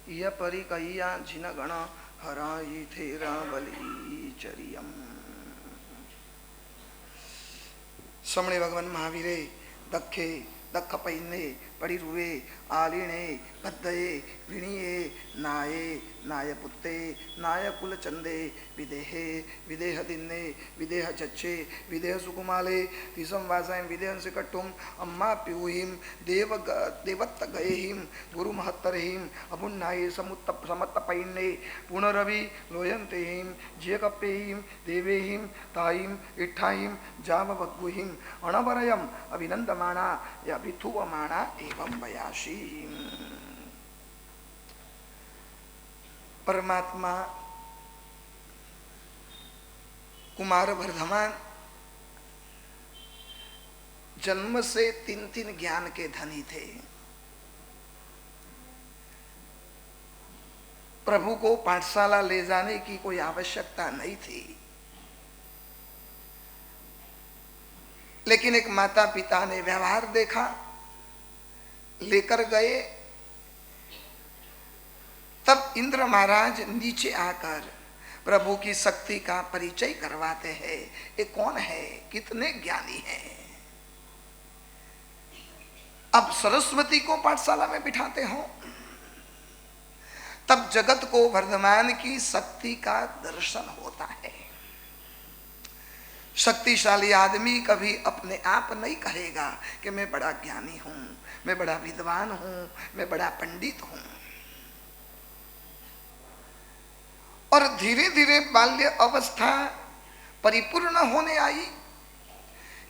यह परी कहिया जिन गण हराई थे बलि चरियम। समणे भगवान महावीरे दखे दख पैने पड़ी रुए आलिणे बद्धये विणिये नाये नाय पुत्ते नाय कुल चंदे विदेहे विदेह दिन्ने विदेह चच्छे विदेह सुकुमाले तिसम वासाय विदेहं सिकट्टुम अम्मा प्यूहिम देवत्त गएहिम गुरु महत्तरहिम अपुन्नाये समत्त पैन्ने पुनरवि लोयन्तेहिम जियकप्पेहिम देवेहिम ताहिम इट्ठाहिम जाव वग्गुहिम अणवरयम अभिनंदमाना या विथुवमाना एवं वयाशी। परमात्मा कुमार वर्धमान जन्म से तीन तीन ज्ञान के धनी थे। प्रभु को पाठशाला ले जाने की कोई आवश्यकता नहीं थी, लेकिन एक माता पिता ने व्यवहार देखा, लेकर गए। तब इंद्र महाराज नीचे आकर प्रभु की शक्ति का परिचय करवाते हैं। ये कौन है, कितने ज्ञानी हैं। अब सरस्वती को पाठशाला में बिठाते हो, तब जगत को वर्धमान की शक्ति का दर्शन होता है। शक्तिशाली आदमी कभी अपने आप नहीं कहेगा कि मैं बड़ा ज्ञानी हूं, मैं बड़ा विद्वान हूं, मैं बड़ा पंडित हूं। और धीरे धीरे बाल्य अवस्था परिपूर्ण होने आई,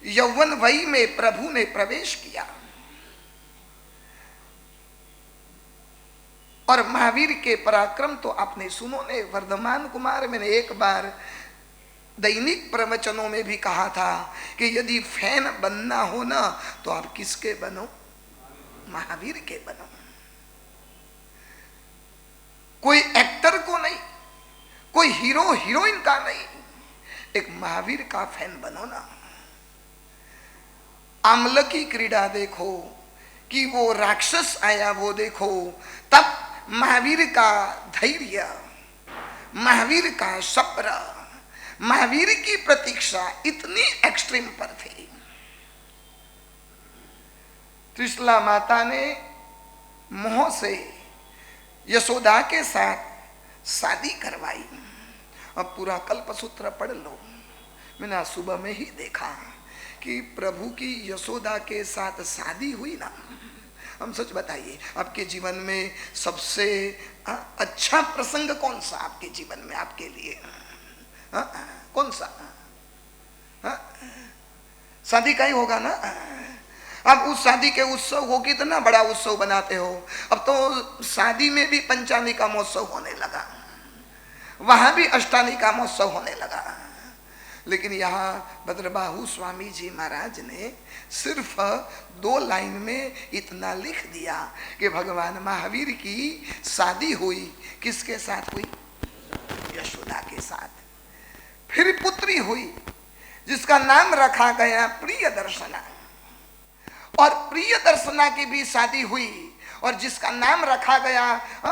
यौवन वयी में प्रभु ने प्रवेश किया और महावीर के पराक्रम तो आपने सुनो ने। वर्धमान कुमार मैंने एक बार दैनिक प्रवचनों में भी कहा था कि यदि फैन बनना हो ना तो आप किसके बनो, महावीर के बनो। कोई एक्टर को नहीं, कोई हीरो हीरोइन का नहीं, एक महावीर का फैन बनो ना। आमल की क्रीड़ा देखो कि वो राक्षस आया, वो देखो, तब महावीर का धैर्य, महावीर का सब्र, महावीर की प्रतीक्षा इतनी एक्सट्रीम पर थी। त्रिशला माता ने मोह से यशोदा के साथ शादी करवाई। अब पूरा कल्पसूत्र पढ़ लो। मैंने आज सुबह में ही देखा कि प्रभु की यशोदा के साथ शादी हुई ना। हम सच बताइए, आपके जीवन में सबसे अच्छा प्रसंग कौन सा आपके जीवन में, आपके लिए कौन सा? शादी का ही होगा ना। अब उस शादी के उत्सव को कितना बड़ा उत्सव बनाते हो। अब तो शादी में भी पंचानी का महोत्सव होने लगा, वहां भी अष्टानी का महोत्सव होने लगा। लेकिन यहाँ भद्रबाहु स्वामी जी महाराज ने सिर्फ 2 लाइन में इतना लिख दिया कि भगवान महावीर की शादी हुई। किसके साथ हुई? यशोदा के साथ। फिर पुत्री हुई जिसका नाम रखा गया प्रिय दर्शना, और प्रिय दर्शना की भी शादी हुई और जिसका नाम रखा गया,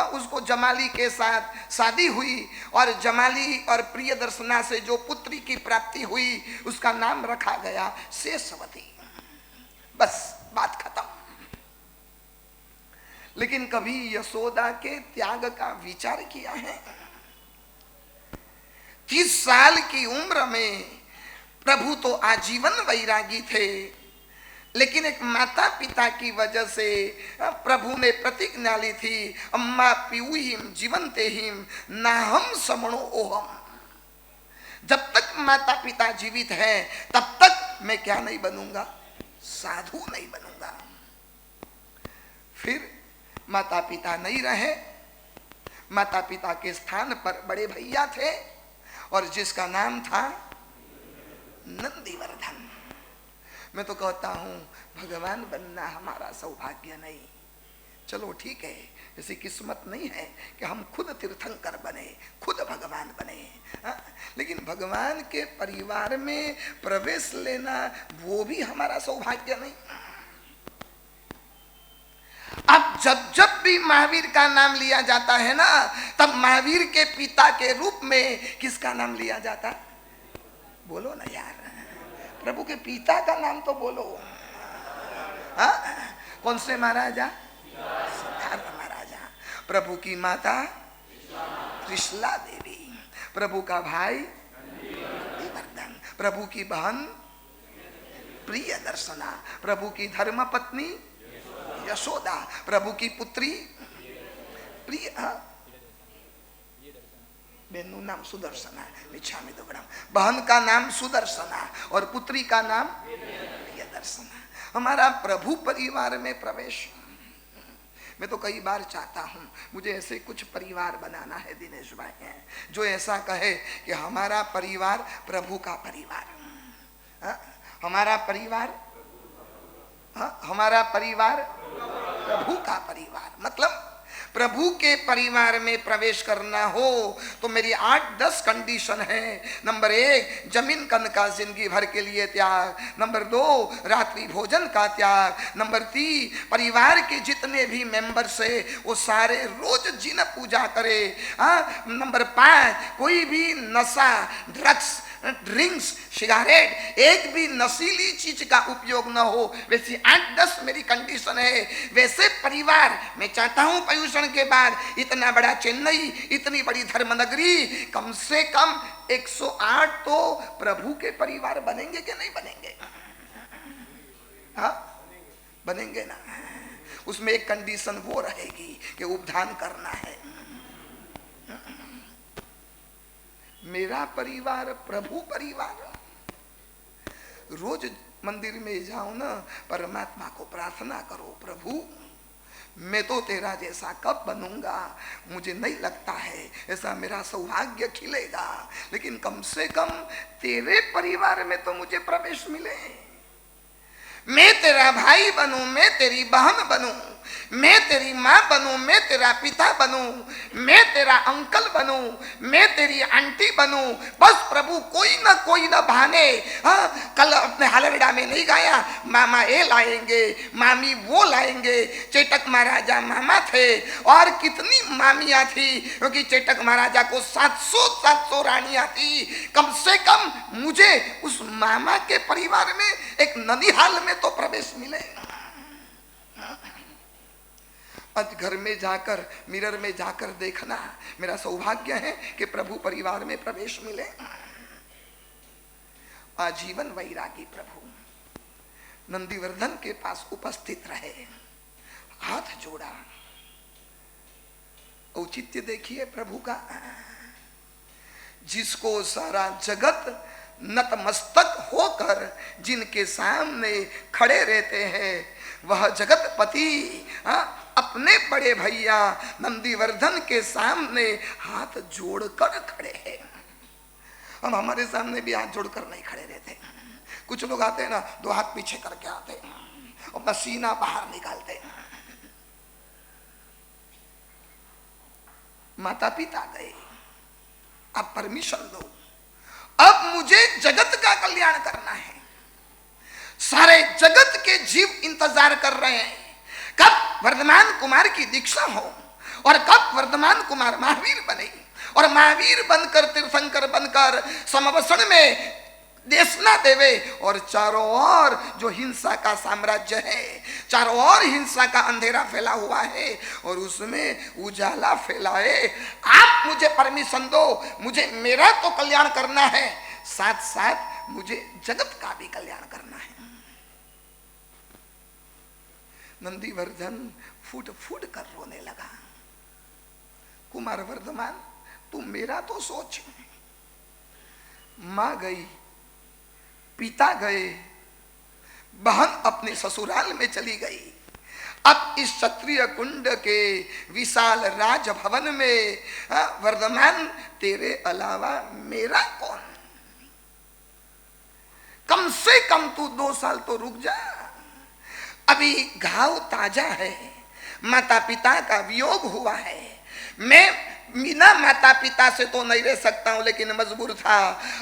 उसको जमाली के साथ शादी हुई और जमाली और प्रिय दर्शना से जो पुत्री की प्राप्ति हुई उसका नाम रखा गया शेषवती। बस बात खत्म। लेकिन कभी यशोदा के त्याग का विचार किया है? 30 साल की उम्र में प्रभु तो आजीवन वैरागी थे, लेकिन एक माता पिता की वजह से प्रभु ने प्रतिज्ञा ली थी, अम्मा पीयूहिम जीवन्ते हिम नाहम समणो ओहम। जब तक माता पिता जीवित हैं तब तक मैं क्या नहीं बनूंगा? साधु नहीं बनूंगा। फिर माता पिता नहीं रहे, माता पिता के स्थान पर बड़े भैया थे और जिसका नाम था नंदीवर्धन। मैं तो कहता हूं भगवान बनना हमारा सौभाग्य नहीं। चलो ठीक है, ऐसी किस्मत नहीं है कि हम खुद तीर्थंकर बने, खुद भगवान बने, लेकिन भगवान के परिवार में प्रवेश लेना वो भी हमारा सौभाग्य नहीं। अब जब जब भी महावीर का नाम लिया जाता है ना, तब महावीर के पिता के रूप में किसका नाम लिया जाता? बोलो ना यार, प्रभु के पिता का नाम तो बोलो। हाँ, कौन से महाराजा? सिद्धार्थ महाराजा। प्रभु की माता त्रिशला देवी, प्रभु का भाई वर्धन, प्रभु की बहन प्रिय दर्शना, प्रभु की धर्म पत्नी यशोदा, प्रभु की पुत्री प्रिय बेनू नाम सुदर्शना, मिच्छामि दुक्कडम। बहन का नाम सुदर्शना और पुत्री का नाम प्रिय दर्शना। हमारा प्रभु परिवार में प्रवेश, मैं तो कई बार चाहता हूँ मुझे ऐसे कुछ परिवार बनाना है दिनेश भाई, है जो ऐसा कहे कि हमारा परिवार प्रभु का परिवार। हा? हमारा परिवार, हा? हमारा परिवार प्रभु का परिवार। मतलब प्रभु के परिवार में प्रवेश करना हो तो मेरी 8-10 कंडीशन है। नंबर 1, जमीन कन का जिंदगी भर के लिए त्याग। नंबर 2, रात्रि भोजन का त्याग। नंबर 3, परिवार के जितने भी मेंबर्स है वो सारे रोज जिन पूजा करे। नंबर 5, कोई भी नशा, ड्रग्स, ड्रिंक्स, सिगारेट, एक भी नशीली चीज का उपयोग न हो। वैसी 8-10 मेरी कंडीशन है। वैसे परिवार मैं चाहता हूं प्रयूषण के बाद इतना बड़ा चेन्नई, इतनी बड़ी धर्मनगरी, कम से कम 108 तो प्रभु के परिवार बनेंगे कि नहीं बनेंगे? हाँ, बनेंगे ना। उसमें एक कंडीशन वो रहेगी कि उपधान करना है। मेरा परिवार प्रभु परिवार। रोज मंदिर में जाओ ना, परमात्मा को प्रार्थना करो, प्रभु मैं तो तेरा जैसा कब बनूंगा, मुझे नहीं लगता है ऐसा मेरा सौभाग्य खिलेगा, लेकिन कम से कम तेरे परिवार में तो मुझे प्रवेश मिले। मैं तेरा भाई बनूं, मैं तेरी बहन बनूं, मैं तेरी माँ बनूं, मैं तेरा पिता बनूं, मैं तेरा अंकल बनूं, मैं तेरी आंटी बनूं। बस प्रभु कोई ना बहाने। हाँ, कल अपने हालरडा में नहीं गाया, मामा ये लाएंगे, मामी वो लाएंगे। चेटक महाराजा मामा थे और कितनी मामियाँ थी, क्योंकि चेटक महाराजा को 700 रानियाँ थी। कम से कम मुझे उस मामा के परिवार में एक ननिहाल में तो प्रवेश मिले। आज घर में जाकर, मिरर में जाकर देखना, मेरा सौभाग्य है कि प्रभु परिवार में प्रवेश मिले। आजीवन वैरागी प्रभु नंदीवर्धन के पास उपस्थित रहे, हाथ जोड़ा। औचित्य देखिए प्रभु का, जिसको सारा जगत नतमस्तक होकर जिनके सामने खड़े रहते हैं, वह जगतपति अपने बड़े भैया नंदीवर्धन के सामने हाथ जोड़कर खड़े हैं। हम हमारे सामने भी हाथ जोड़कर नहीं खड़े रहते। कुछ लोग आते हैं ना, 2 हाथ पीछे करके आते हैं, अपना सीना बाहर निकालते हैं। माता पिता गए, अब परमिशन दो, अब मुझे जगत का कल्याण करना है। सारे जगत के जीव इंतजार कर रहे हैं कब वर्धमान कुमार की दीक्षा हो और कब वर्धमान कुमार महावीर बने, और महावीर बनकर, तीर्थंकर बनकर समवसन में देशना देवे, और चारों ओर जो हिंसा का साम्राज्य है, चारों ओर हिंसा का अंधेरा फैला हुआ है, और उसमें उजाला फैलाए। आप मुझे परमिशन दो, मुझे मेरा तो कल्याण करना है, साथ साथ मुझे जगत का भी कल्याण करना है। नंदीवर्धन फूट फूट कर रोने लगा। कुमार वर्धमान, तू मेरा तो सोच। मां गई, पिता गए, बहन अपने ससुराल में चली गई। अब इस क्षत्रिय कुंड के विशाल राजभवन में वर्धमान, तेरे अलावा मेरा कौन? कम से कम तू 2 साल तो रुक जा, अभी घाव ताजा है, माता पिता का वियोग हुआ है, मैं बिना माता पिता से तो नहीं रह सकता हूं, लेकिन मजबूर था।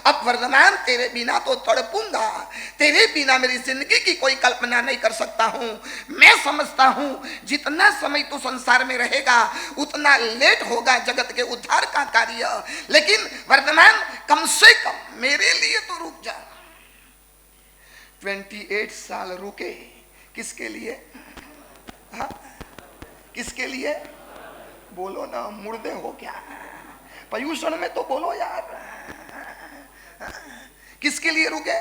अब वर्धमान तेरे बिना तो तड़पूंगा, तेरे बिना मेरी जिंदगी की कोई कल्पना नहीं कर सकता हूं। मैं समझता हूं जितना समय तू संसार में रहेगा उतना लेट होगा जगत के उद्धार का कार्य, लेकिन वर्धमान कम से कम मेरे लिए तो रुक जा। 28 साल रुके, किसके लिए? हाँ, किसके लिए? बोलो ना, मुर्दे हो क्या? पयूषण में तो बोलो यार। किसके लिए रुके?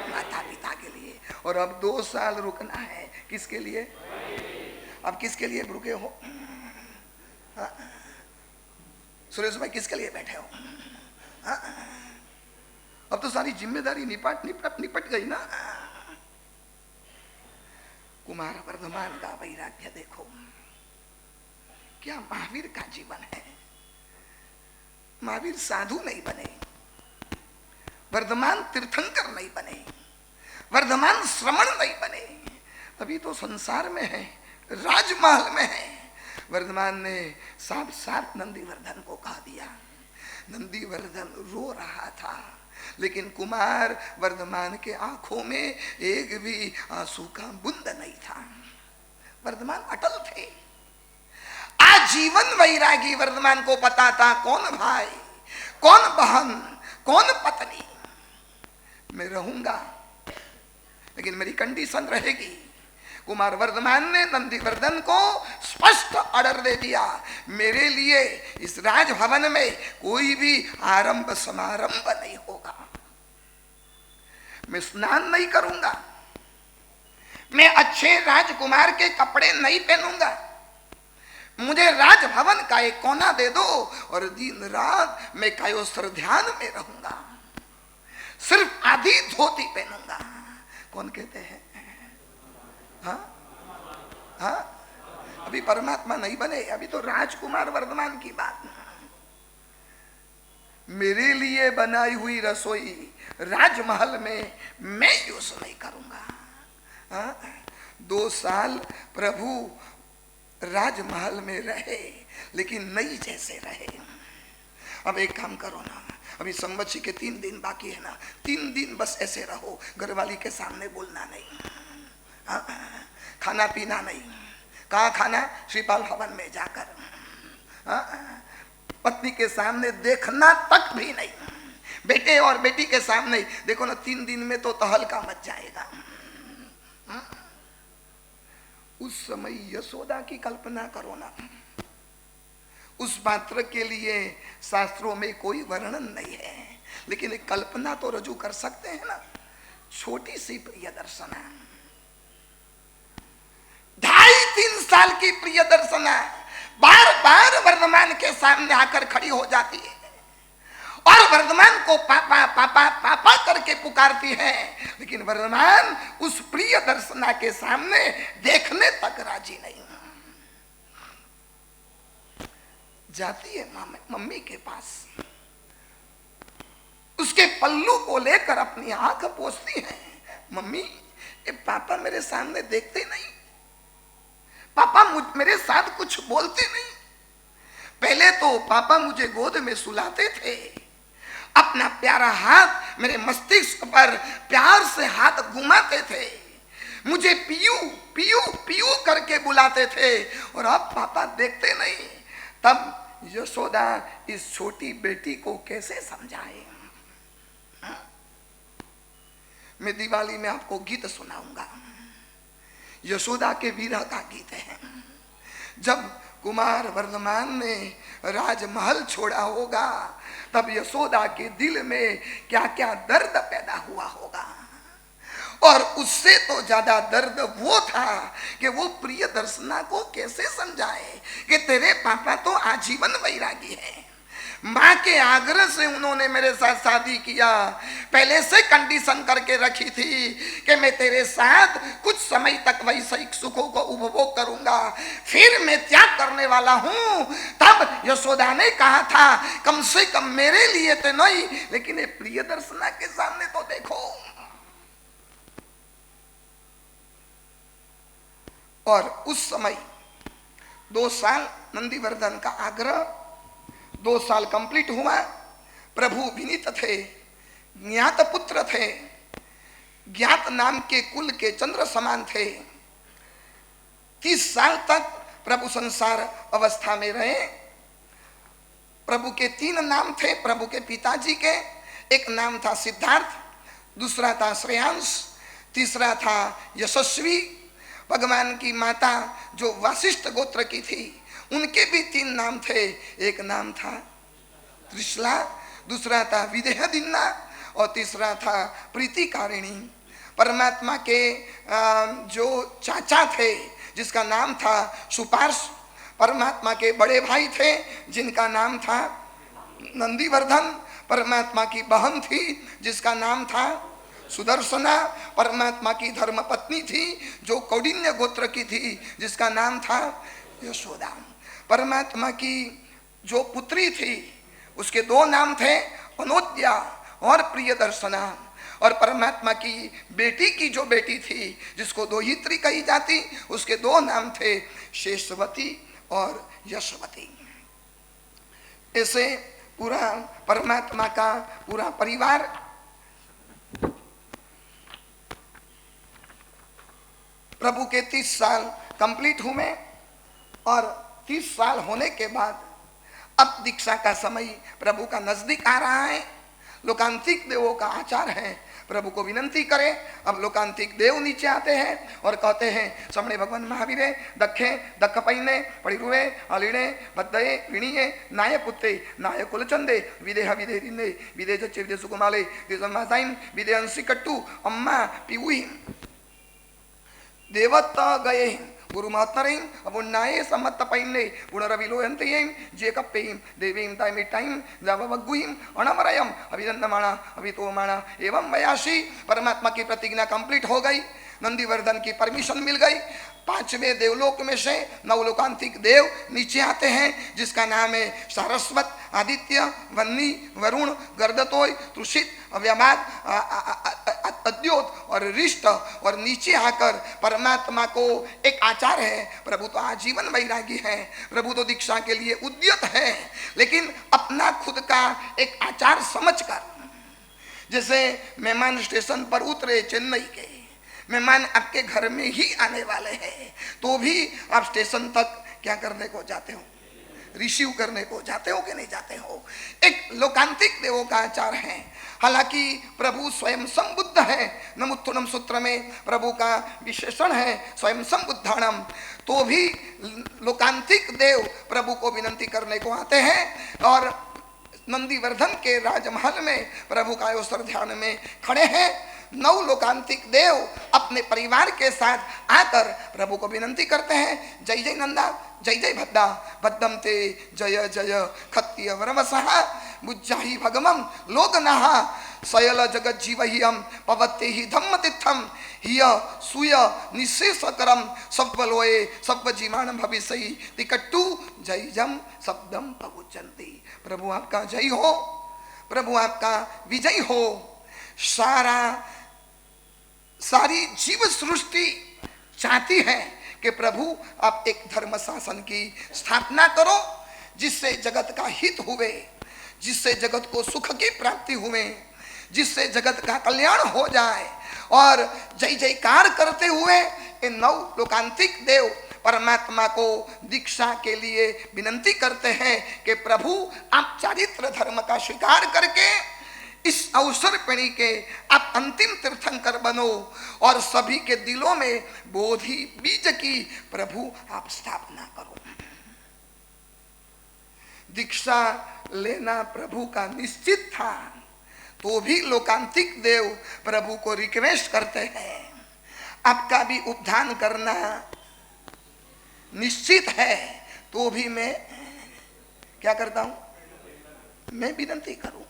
माता पिता के लिए। और अब 2 साल रुकना है, किसके लिए? अब किसके लिए रुके हो? सुरेश भाई किसके लिए बैठे हो? अब तो सारी जिम्मेदारी निपट गई ना। कुमार वर्धमान का वैराग्य देखो, क्या महावीर का जीवन है। महावीर साधु नहीं बने, वर्धमान तीर्थंकर नहीं बने, वर्धमान श्रमण नहीं बने, अभी तो संसार में है, राजमहल में है। वर्धमान ने साफ साफ नंदीवर्धन को कह दिया। नंदीवर्धन रो रहा था, लेकिन कुमार वर्धमान के आंखों में एक भी आंसू का बूंद नहीं था। वर्धमान अटल थे, आजीवन वैरागी। वर्धमान को पता था कौन भाई, कौन बहन, कौन पत्नी, मैं रहूंगा लेकिन मेरी कंडीशन रहेगी। कुमार वर्धमान ने नंदीवर्धन को स्पष्ट ऑर्डर दे दिया, मेरे लिए इस राजभवन में कोई भी आरंभ समारंभ नहीं होगा, मैं स्नान नहीं करूंगा, मैं अच्छे राजकुमार के कपड़े नहीं पहनूंगा, मुझे राजभवन का एक कोना दे दो और दिन रात मैं कायोस्त्र ध्यान में रहूंगा, सिर्फ आधी धोती पहनूंगा। कौन कहते हैं? हाँ हाँ, अभी परमात्मा नहीं बने, अभी तो राजकुमार वर्धमान की बात। मेरे लिए बनाई हुई रसोई राजमहल में मैं यूज नहीं करूंगा। हाँ? 2 साल प्रभु राजमहल में रहे, लेकिन नहीं जैसे रहे। अब एक काम करो ना, अभी संवत्सरी के 3 दिन बाकी है ना, 3 दिन बस ऐसे रहो, घरवाली के सामने बोलना नहीं, हाँ? खाना पीना नहीं। कहाँ खाना? श्रीपाल भवन में जाकर, हाँ? पत्नी के सामने देखना तक भी नहीं, बेटे और बेटी के सामने देखो ना, 3 दिन में तो तहलका मच जाएगा। हाँ? उस समय यशोदा की कल्पना करो ना, उस पात्र के लिए शास्त्रों में कोई वर्णन नहीं है, लेकिन एक कल्पना तो रजू कर सकते हैं ना। छोटी सी प्रियदर्शना, 2.5-3 साल की प्रियदर्शना बार बार वर्धमान के सामने आकर खड़ी हो जाती है और वर्धमान को पापा पापा पापा करके पुकारती है, लेकिन वर्धमान उस प्रियदर्शना के सामने देखने तक राजी नहीं। जाती है मम्मी के पास, उसके पल्लू को लेकर अपनी आंख पोंछती है, मम्मी ये पापा मेरे सामने देखते नहीं, पापा मेरे साथ कुछ बोलते नहीं। पहले तो पापा मुझे गोद में सुलाते थे, अपना प्यारा हाथ मेरे मस्तिष्क पर प्यार से हाथ घुमाते थे, मुझे पियू पियू पियू करके बुलाते थे, और अब पापा देखते नहीं। तब यशोदा इस छोटी बेटी को कैसे समझाए? मैं दिवाली में आपको गीत सुनाऊंगा, यशोदा के विरह का गीत है। जब कुमार वर्धमान ने राजमहल छोड़ा होगा, तब यशोदा के दिल में क्या क्या दर्द पैदा हुआ होगा, और उससे तो ज्यादा दर्द वो था कि वो प्रियदर्शना को कैसे समझाए कि तेरे पापा तो आजीवन वैरागी है। माँ के आग्रह से उन्होंने मेरे साथ शादी किया, पहले से कंडीशन करके रखी थी कि मैं तेरे साथ कुछ समय तक वैश्विक सुखों को उपभोग करूंगा, फिर मैं त्याग करने वाला हूं। तब यशोदा ने कहा था कम से कम मेरे लिए तो नहीं, लेकिन ये प्रियदर्शना के सामने तो देखो। और उस समय 2 साल नंदीवर्धन का आग्रह, 2 साल कंप्लीट हुआ। प्रभु विनीत थे, ज्ञात पुत्र थे, ज्ञात नाम के कुल के चंद्र समान थे। 30 साल तक प्रभु संसार अवस्था में रहे। प्रभु के 3 नाम थे प्रभु के पिताजी के। एक नाम था सिद्धार्थ, दूसरा था श्रेयांश, तीसरा था यशस्वी। भगवान की माता जो वशिष्ठ गोत्र की थी उनके भी 3 नाम थे। एक नाम था त्रिशला, दूसरा था विदेहदिन्ना और तीसरा था प्रीतिकारिणी। परमात्मा के जो चाचा थे जिसका नाम था सुपार्श, परमात्मा के बड़े भाई थे जिनका नाम था नंदीवर्धन, परमात्मा की बहन थी जिसका नाम था सुदर्शना, परमात्मा की धर्म पत्नी थी जो कौंडिन्य गोत्र की थी जिसका नाम था यशोदा, परमात्मा की जो पुत्री थी उसके 2 नाम थे अनोद्या और प्रियदर्शना, और परमात्मा की बेटी की जो बेटी थी जिसको दोहित्री कही जाती उसके 2 नाम थे शेषवती और यशवती। ऐसे पूरा परमात्मा का पूरा परिवार प्रभु के 30 साल कंप्लीट हुए और 30 साल होने के बाद अब दीक्षा का समय प्रभु का नजदीक आ रहा है। लोकांतिक देवों का आचार है प्रभु को विनंती करें। अब लोकांतिक देव नीचे आते हैं और कहते हैं समणे भगवान महावीरे दखे दख पैने पड़िरुवे अलिणे बद्धये विणीये नाय पुत्ते नाय कुलचंदे विदेह विदे रिंदे विदे जच्चे विदे सुकुमाले दिसमासाइन विदे अंसी कट्टू अम्मा पिउही देवत्त गए गुरु महत्तरीं अपुन्नाये सम्मत पैन्ने पुनरविलोयन्तेयं जेकप्पेयं देवीं ताइमिटाइं जाववग्गुहिं अणमरयं अभिनंदमाणा अभितोमाणा एवं वयासी। परमात्मा की प्रतिज्ञा कंप्लीट हो गई, नंदीवर्धन की परमिशन मिल गई। 5वें देवलोक में से 9 लोकांतिक देव नीचे आते हैं जिसका नाम है सारस्वत, आदित्य, वन्नी, वरुण, गर्दतोय, तुषित, अव्यमाद, अद्योत और रिष्ट। और नीचे आकर परमात्मा को एक आचार है, प्रभु तो आजीवन वैरागी है, प्रभु तो दीक्षा के लिए उद्यत है, लेकिन अपना खुद का एक आचार समझकर, जैसे मेहमान स्टेशन पर उतरे चेन्नई के, मेहमान आपके घर में ही आने वाले हैं तो भी आप स्टेशन तक क्या करने को जाते हो, रिसीव करने को जाते हो कि नहीं जाते हो। एक लोकांतिक देवों का आचार है। हालांकि प्रभु स्वयं संबुद्ध है, नमुत्थुनम सूत्र में प्रभु का विशेषण है स्वयं संबुद्धाणम, तो भी लोकांतिक देव प्रभु को विनंती करने को आते हैं। और नंदीवर्धन के राजमहल में प्रभु का अवसर ध्यान में खड़े हैं। 9 लोकांतिक देव अपने परिवार के साथ आकर प्रभु को विनंती करते हैं, जय जय नंदा, जय जय भद्दा, भद्दम ते जय जय खत्य वरमसहा बुज्जाहि भगमम लोकनाहा सयल जगत जीवहियम पवत्ते ही धम्म तिथम हिय सुय निशेषकरम सब्बलोए सब्बजीमान भविष्यि तिकट्टू जय जम शब्दम पहुचंती। प्रभु आपका जय हो, प्रभु आपका विजय हो। सारी जीव सृष्टि चाहती है कि प्रभु आप एक धर्म शासन की स्थापना करो जिससे जगत का हित हुए, जिससे जगत को सुख की प्राप्ति हुए, जिससे जगत का कल्याण हो जाए। और जय जयकार करते हुए ये 9 लोकांतिक देव परमात्मा को दीक्षा के लिए विनंती करते हैं कि प्रभु आप चारित्र धर्म का स्वीकार करके इस अवसर पीढ़ी के आप अंतिम तीर्थंकर बनो और सभी के दिलों में बोधि बीज की प्रभु आप स्थापना करो। दीक्षा लेना प्रभु का निश्चित था तो भी लोकांतिक देव प्रभु को रिक्वेस्ट करते हैं, आपका भी उपधान करना निश्चित है तो भी मैं क्या करता हूं, मैं विनंती करूं।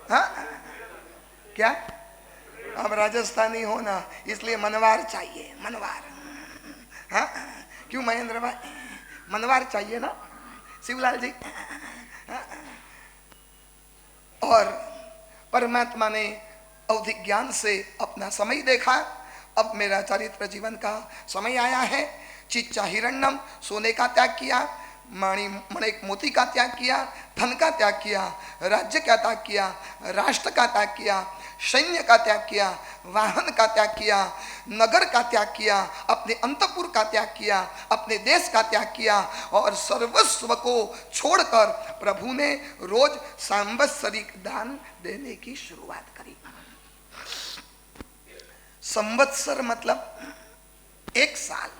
हाँ क्या, अब राजस्थानी हो ना इसलिए मनवार चाहिए, मनवार। हाँ क्यों महेंद्र भाई, मनवार चाहिए ना शिवलाल जी। हाँ? और परमात्मा ने अवधिक ज्ञान से अपना समय देखा, अब मेरा चरित्र जीवन का समय आया है, चिच्चा हिरण्यम, सोने का त्याग किया, मणिक मोती का त्याग किया, धन का त्याग किया, राज्य का त्याग किया, राष्ट्र का त्याग किया, सैन्य का त्याग किया, वाहन का त्याग किया, नगर का त्याग किया, अपने अंतपुर का त्याग किया, अपने देश का त्याग किया और सर्वस्व को छोड़कर प्रभु ने रोज संवत्सरिक दान देने की शुरुआत करी। संवत्सर मतलब एक साल,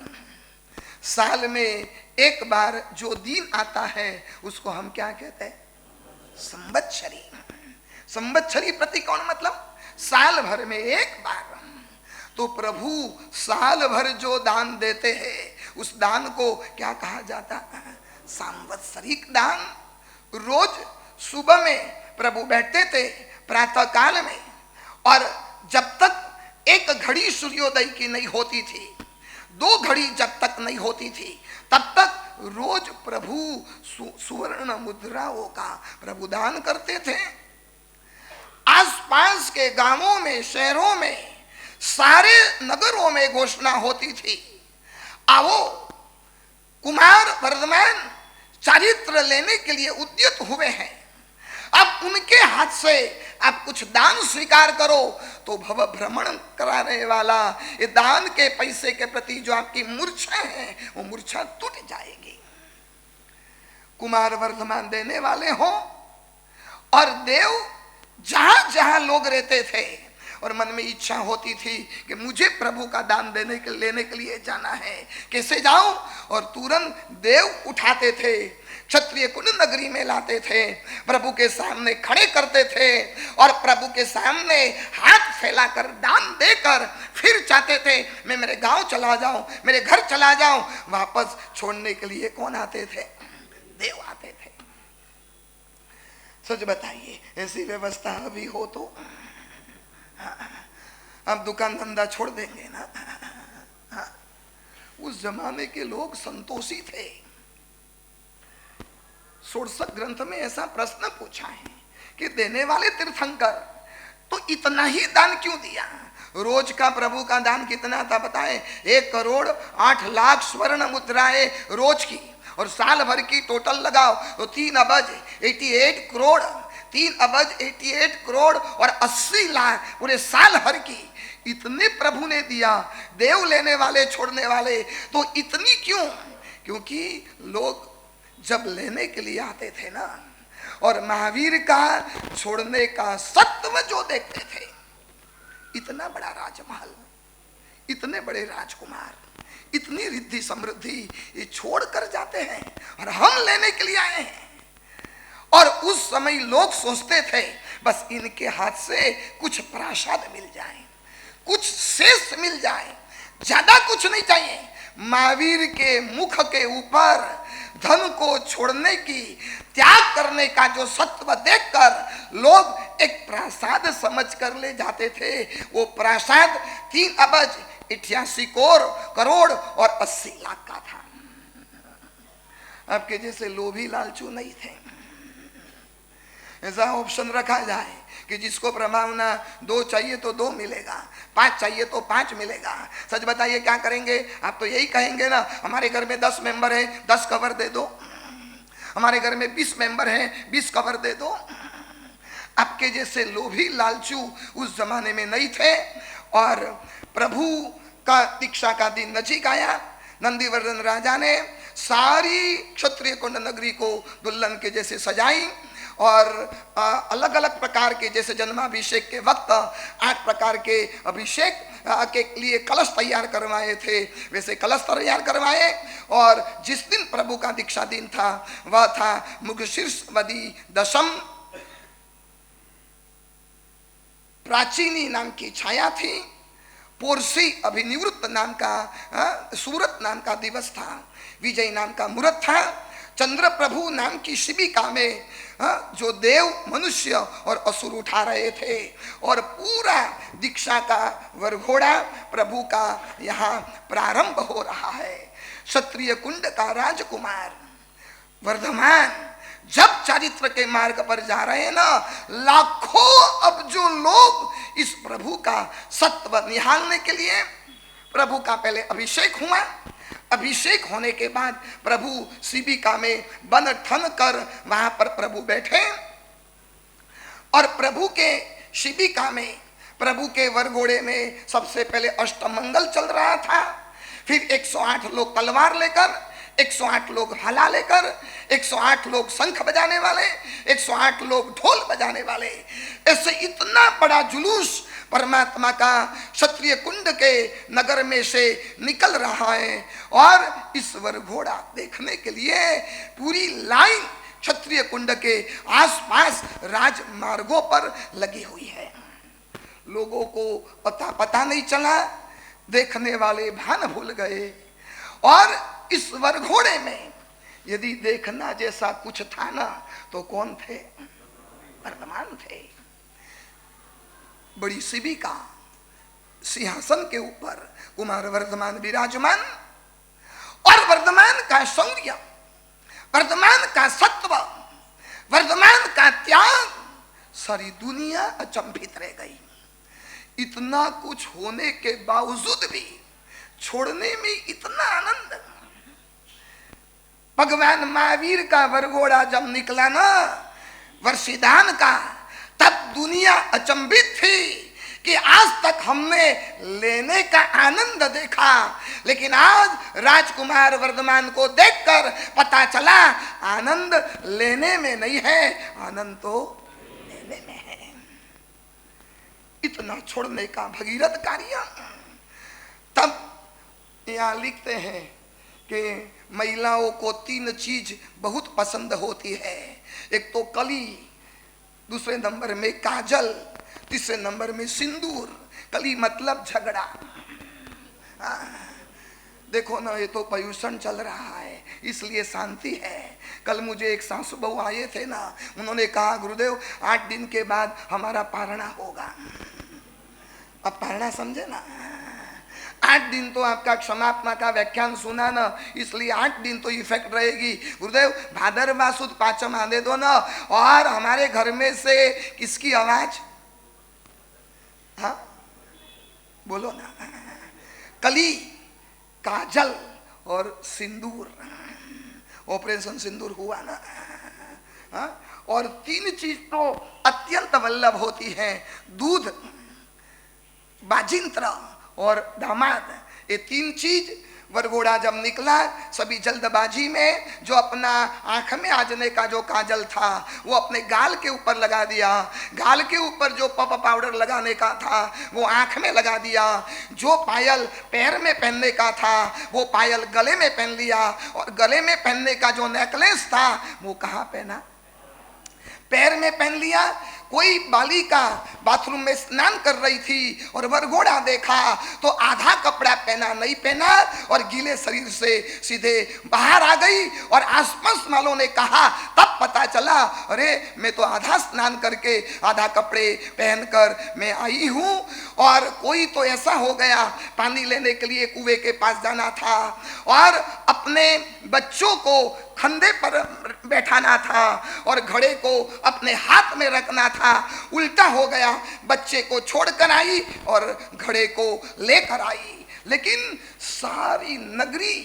साल में एक बार जो दिन आता है उसको हम क्या कहते हैं? संवत्सरी। संवत्सरी प्रतिकोण मतलब साल भर में एक बार। तो प्रभु साल भर जो दान देते हैं उस दान को क्या कहा जाता है? सांवत्सरिक दान। रोज सुबह में प्रभु बैठते थे प्रातः काल में, और जब तक एक घड़ी सूर्योदय की नहीं होती थी, 2 घड़ी जब तक नहीं होती थी, तब तक रोज प्रभु सुवर्ण मुद्राओं का प्रभु दान करते थे। आसपास के गांवों में, शहरों में, सारे नगरों में घोषणा होती थी, आओ कुमार वर्धमान चारित्र लेने के लिए उद्यत हुए हैं, अब उनके हाथ से आप कुछ दान स्वीकार करो तो भव भ्रमण कराने वाला ये दान के पैसे के प्रति जो आपकी मूर्छा है वो मूर्छा टूट जाएगी। कुमार वर्धमान देने वाले हो, और देव जहां जहां लोग रहते थे और मन में इच्छा होती थी कि मुझे प्रभु का दान लेने के लिए जाना है, कैसे जाऊं? और तुरंत देव उठाते थे, क्षत्रिय कुंड नगरी में लाते थे, प्रभु के सामने खड़े करते थे और प्रभु के सामने हाथ फैलाकर दान देकर फिर चाहते थे मैं मेरे गांव चला जाऊं, मेरे घर चला जाऊं। वापस छोड़ने के लिए कौन आते थे? देव आते थे। सच बताइए, ऐसी व्यवस्था अभी हो तो अब दुकान धंधा छोड़ देंगे ना। उस जमाने के लोग संतोषी थे। षोडशक ग्रंथ में ऐसा प्रश्न पूछा है कि देने वाले तीर्थंकर तो इतना ही दान क्यों दिया? रोज का प्रभु का दान कितना था बताएं? 1,08,00,000 स्वर्ण मुद्राएं रोज की, और साल भर की टोटल लगाओ तो 3 अबज 88 करोड़, 3 अबज 88 करोड़ और 80 लाख पूरे साल भर की, इतने प्रभु ने दिया। देव लेने वाले छोड़ने वाले तो इतनी क्यों? क्योंकि लोग जब लेने के लिए आते थे ना, और महावीर का छोड़ने का सत्व जो देखते थे, इतना बड़ा राजमहल, इतने बड़े राजकुमार, इतनी रिद्धि समृद्धि ये छोड़ कर जाते हैं और हम लेने के लिए आए हैं। और उस समय लोग सोचते थे बस इनके हाथ से कुछ प्रसाद मिल जाए, कुछ शेष मिल जाए, ज्यादा कुछ नहीं चाहिए। महावीर के मुख के ऊपर धन को छोड़ने की, त्याग करने का जो सत्व देखकर लोग एक प्रसाद समझ कर ले जाते थे। वो प्रसाद 3 अबज 88 करोड़ और 80 लाख का था। आपके जैसे लोभी लालचू नहीं थे। ऐसा ऑप्शन रखा जाए कि जिसको प्रमावना 2 चाहिए तो 2 मिलेगा, 5 चाहिए तो 5 मिलेगा। सच बताइए क्या करेंगे? आप तो यही कहेंगे ना, हमारे घर में 10 मेंबर हैं, 10 कवर दे दो। हमारे घर में 20 मेंबर हैं, 20 कवर दे दो। आपके जैसे लोभी लालचू उस जमाने में नहीं थे। और प्रभु का दीक्षा का दिन नजीक आया। नंदीवर्धन राजा ने सारी क्षत्रिय कुंड नगरी को दुल्हन के जैसे सजाई और अलग अलग प्रकार के, जैसे जन्माभिषेक के वक्त 8 प्रकार के अभिषेक के लिए कलश तैयार करवाए थे, वैसे कलश तैयार करवाए। और जिस दिन प्रभु का दीक्षा दिन था वह था मुगशीर्षवदी दशम। प्राचीनी नाम की छाया थी, पोरसी अभिनिवृत्त नाम का सूरत नाम का दिवस था, विजय नाम का मुहूर्त था, चंद्र प्रभु नाम की शिविका में जो देव, मनुष्य और असुर उठा रहे थे। और पूरा दीक्षा का वरघोड़ा प्रभु का यहाँ प्रारंभ हो रहा है। क्षत्रिय कुंड का राजकुमार वर्धमान जब चारित्र के मार्ग पर जा रहे हैं ना, लाखों अब जो लोग इस प्रभु का सत्व निहालने के लिए, प्रभु का पहले अभिषेक हुआ, अभिषेक होने के बाद प्रभु शिबिका में बन ठन कर वहां पर प्रभु बैठे और प्रभु के शिबिका में, प्रभु के वरघोड़े में सबसे पहले अष्टमंगल चल रहा था। फिर 108 लोग तलवार लेकर, 108 लोग हला लेकर, 108 लोग शंख बजाने वाले, 108 लोग ढोल बजाने वाले, ऐसे इतना बड़ा जुलूस परमात्मा का क्षत्रिय कुंड के नगर में से निकल रहा है। और इस वरघोड़ा देखने के लिए पूरी लाइन क्षत्रिय कुंड के आसपास राजमार्गों पर लगी हुई है। लोगों को पता नहीं चला, देखने वाले भान भूल गए। और इस वरघोड़े में यदि देखना जैसा कुछ था ना, तो कौन थे? वर्धमान थे। बड़ी शिबिका, सिंहासन के ऊपर कुमार वर्धमान विराजमान, और वर्धमान का शौर्य, वर्धमान का सत्व, वर्धमान का त्याग, सारी दुनिया अचंभित रह गई। इतना कुछ होने के बावजूद भी छोड़ने में इतना आनंद। भगवान महावीर का वरघोड़ा जब निकला ना वर्षिदान का, तब दुनिया अचंभित थी कि आज तक हमने लेने का आनंद देखा, लेकिन आज राजकुमार वर्धमान को देखकर पता चला आनंद लेने में नहीं है, आनंद तो लेने में है। इतना छोड़ने का भगीरथ कार्य। तब यहाँ लिखते हैं कि महिलाओं को 3 चीज बहुत पसंद होती है। एक तो कली, दूसरे नंबर में काजल, तीसरे नंबर में सिंदूर। कली मतलब झगड़ा। देखो ना, ये तो प्रदूषण चल रहा है, इसलिए शांति है। कल मुझे एक सासू बहू आए थे ना, उन्होंने कहा गुरुदेव 8 दिन के बाद हमारा पारणा होगा। अब पारणा समझे ना, 8 दिन तो आपका क्षमात्मा का व्याख्यान सुना ना, इसलिए 8 दिन तो इफेक्ट रहेगी। गुरुदेव भादरवा सुद पाचम आने दो ना। और हमारे घर में से किसकी आवाज? हाँ बोलो ना। कली, काजल और सिंदूर। ऑपरेशन सिंदूर हुआ ना। हाँ? और 3 चीज तो अत्यंत वल्लभ होती है, दूध, बाजिंत्र और दामाद। ये 3 चीज वरघोड़ा जब निकला, सभी जल्दबाजी में जो अपना आंख में आजने का जो काजल था वो अपने गाल के ऊपर लगा दिया, गाल के ऊपर जो पप पाउडर लगाने का था वो आंख में लगा दिया, जो पायल पैर में पहनने का था वो पायल गले में पहन लिया, और गले में पहनने का जो नेकलेस था वो कहाँ पहना? पैर में पहन लिया। कोई बालिका बाथरूम में स्नान कर रही थी और वरघोड़ा देखा तो आधा कपड़ा पहना नहीं पहना और गीले शरीर से सीधे बाहर आ गई। और आसपास वालों ने कहा, तब पता चला अरे मैं तो आधा स्नान करके आधा कपड़े पहनकर मैं आई हूँ। और कोई तो ऐसा हो गया, पानी लेने के लिए कुएं के पास जाना था और अपने बच्चों को खंधे पर बैठाना था और घड़े को अपने हाथ में रखना था। उल्टा हो गया, बच्चे को छोड़कर आई और घड़े को लेकर आई। लेकिन सारी नगरी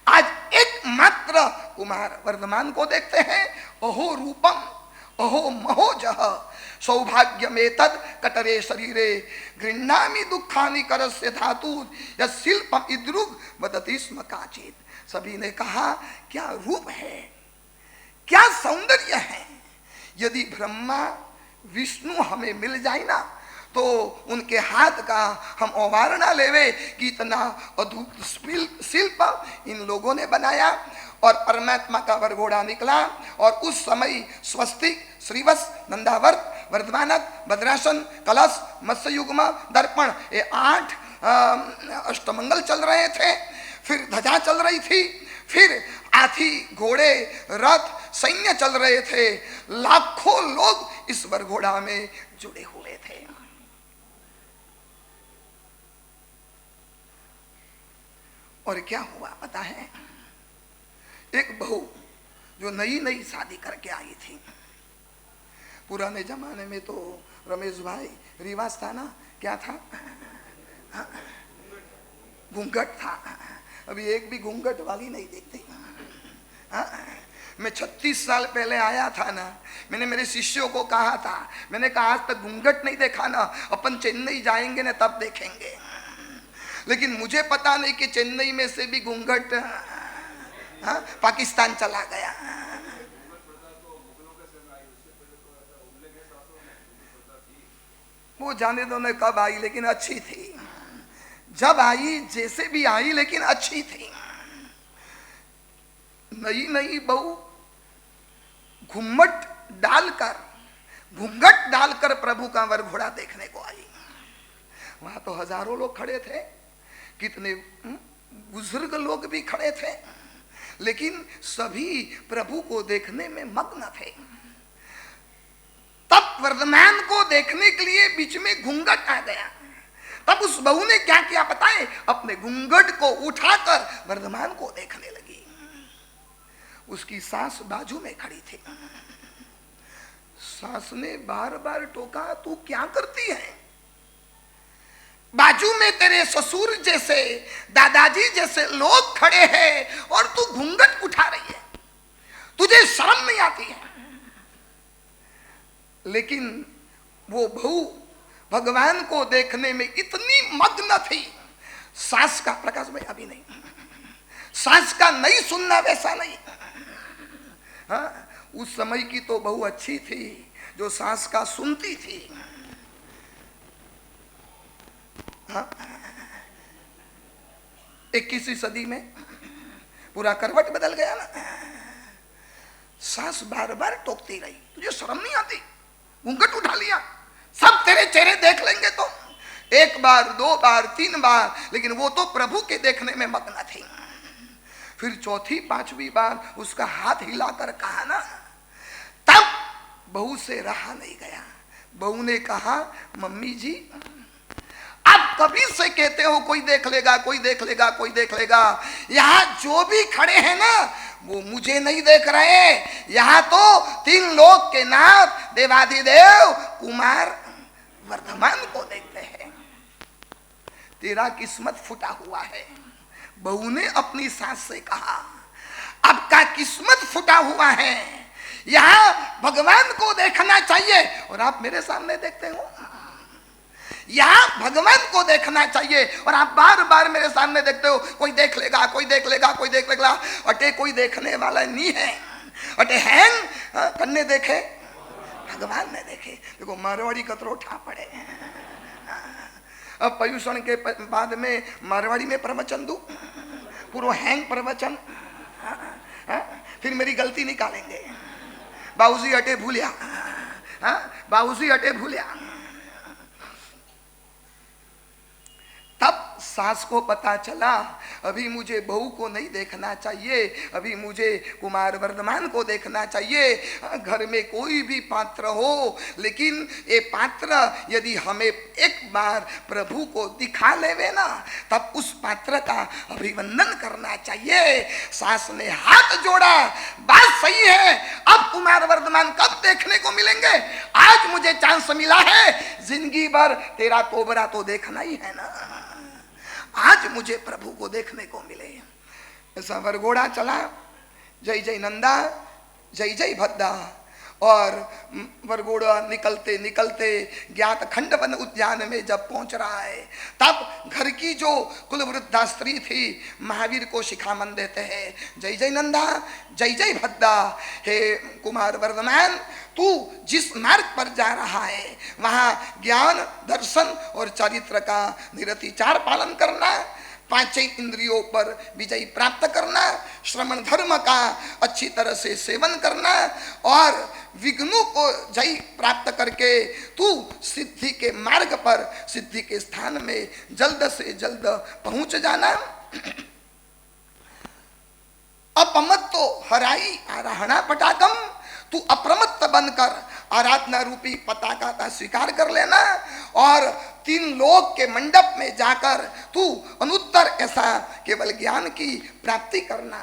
आज एकमात्र कुमार वर्धमान को देखते हैं। अहो रूपम अहो महोजः सौभाग्य में तद कटरे शरीरे गृह्णामि दुखानि करस्य धातु यशिल्पम इद्रुग वदति स्म काचित। सभी ने कहा क्या रूप है, क्या सौंदर्य है। यदि ब्रह्मा विष्णु हमें मिल जाए ना तो उनके हाथ का हम अवधारणा लेवे कि इतना अद्भुत शिल्प इन लोगों ने बनाया। और परमात्मा का वरघोड़ा निकला और उस समय स्वस्तिक, श्रीवत्स, नंदावर्त, वर्धमानक, भद्रासन, कलश, मत्स्ययुग्म, दर्पण, ये 8 अष्टमंगल चल रहे थे। फिर ध्वजा चल रही थी, फिर हाथी, घोड़े, रथ, सैन्य चल रहे थे। लाखों लोग इस वरघोड़ा में जुड़े हुए थे। और क्या हुआ पता है? एक बहू जो नई नई शादी करके आई थी, पुराने जमाने में तो रमेश भाई रिवाज था ना, क्या था? घूंघट था। अभी एक भी घूंघट वाली नहीं देखती। हाँ? मैं 36 साल पहले आया था ना, मैंने मेरे शिष्यों को कहा था, मैंने कहा आज तक घूंघट नहीं देखा ना, अपन चेन्नई जाएंगे ना तब देखेंगे। लेकिन मुझे पता नहीं कि चेन्नई में से भी घूंघट पाकिस्तान चला गया। वो जाने दो ने कब आई, लेकिन अच्छी थी। जब आई जैसे भी आई, लेकिन अच्छी थी। नई नई बहू घूंघट डालकर प्रभु का वर घोड़ा देखने को आई। वहां तो हजारों लोग खड़े थे, कितने बुजुर्ग लोग भी खड़े थे, लेकिन सभी प्रभु को देखने में मग्न थे। तब वर्धमान को देखने के लिए बीच में घूंघट आ गया। तब उस बहू ने क्या किया बताए, अपने घूंघट को उठाकर वर्धमान को देखने लगी। उसकी सास बाजू में खड़ी थी। सास ने बार बार टोका, तू क्या करती है? बाजू में तेरे ससुर जैसे, दादाजी जैसे लोग खड़े हैं और तू घूंघट उठा रही है, तुझे शर्म नहीं आती है? लेकिन वो बहू भगवान को देखने में इतनी मग्न थी। सास का, प्रकाश भाई अभी नहीं, सास का नहीं सुनना वैसा नहीं। हाँ, उस समय की तो बहू अच्छी थी जो सास का सुनती थी। हाँ, 21वीं सदी में पूरा करवट बदल गया ना। सास बार बार टोकती रही, तुझे शर्म नहीं आती? घूंघट उठा लिया, सब तेरे चेहरे देख लेंगे तो। एक बार, दो बार, 3 बार, लेकिन वो तो प्रभु के देखने में मग्न थी। फिर चौथी 5वीं बार उसका हाथ हिलाकर कहा ना, तब बहू से रहा नहीं गया। बहू ने कहा, मम्मी जी आप कभी से कहते हो कोई देख लेगा, कोई देख लेगा, कोई देख लेगा। यहां जो भी खड़े हैं ना, वो मुझे नहीं देख रहे। यहां तो 3 लोक के नाथ देवाधिदेव कुमार वर्धमान को देखते हैं। तेरा किस्मत फूटा हुआ है। बहू ने अपनी सास से कहा, आपका किस्मत फूटा हुआ है, यहां भगवान को देखना चाहिए और आप मेरे सामने देखते हो। यहां भगवान को देखना चाहिए और आप बार बार मेरे सामने देखते हो, कोई देख लेगा, कोई देख लेगा, कोई देख लेगा। अटे कोई देखने वाला नहीं है, अटे हैंग करने देखे भगवान ने देखे। देखो मारवाड़ी कतरो ठा पड़े। अब पर्यूषण के बाद में मारवाड़ी में प्रवचन दू, पूरा हैंग प्रवचन। फिर मेरी गलती निकालेंगे, बाबूजी अटे भूलिया, बाबूजी अटे भूलिया। तब सास को पता चला, अभी मुझे बहू को नहीं देखना चाहिए, अभी मुझे कुमार वर्धमान को देखना चाहिए। घर में कोई भी पात्र हो, लेकिन ये पात्र यदि हमें एक बार प्रभु को दिखा लेवे ना, तब उस पात्र का अभिवंदन करना चाहिए। सास ने हाथ जोड़ा, बात सही है, अब कुमार वर्धमान कब देखने को मिलेंगे? आज मुझे चांस मिला है, जिंदगी भर तेरा तोबरा तो देखना ही है ना, आज मुझे प्रभु को देखने को मिले। ऐसा वरघोड़ा चला, जय जय नंदा, जय जय भद्दा। और वरघोड़ा निकलते निकलते ज्ञात खंडवन उद्यान में जब पहुंच रहा है, तब घर की जो कुलवृद्धा स्त्री थी महावीर को शिखामन देते हैं, जय जय नंदा, जय जय भद्दा। हे कुमार वर्धमान, तू जिस मार्ग पर जा रहा है वहां ज्ञान, दर्शन और चरित्र का निरतिचार पालन करना, 5 इंद्रियों पर विजय प्राप्त करना, श्रवण धर्म का अच्छी तरह से सेवन करना और विघ्नों को जय प्राप्त करके तू सिद्धि के मार्ग पर, सिद्धि के स्थान में जल्द से जल्द पहुंच जाना। अपमत्तो हराई आराहणा पटाकम, तू अप्रमत्त बनकर आराधना रूपी पताका का स्वीकार कर लेना और 3 लोक के मंडप में जाकर तू अनुत्तर ऐसा केवल ज्ञान की प्राप्ति करना,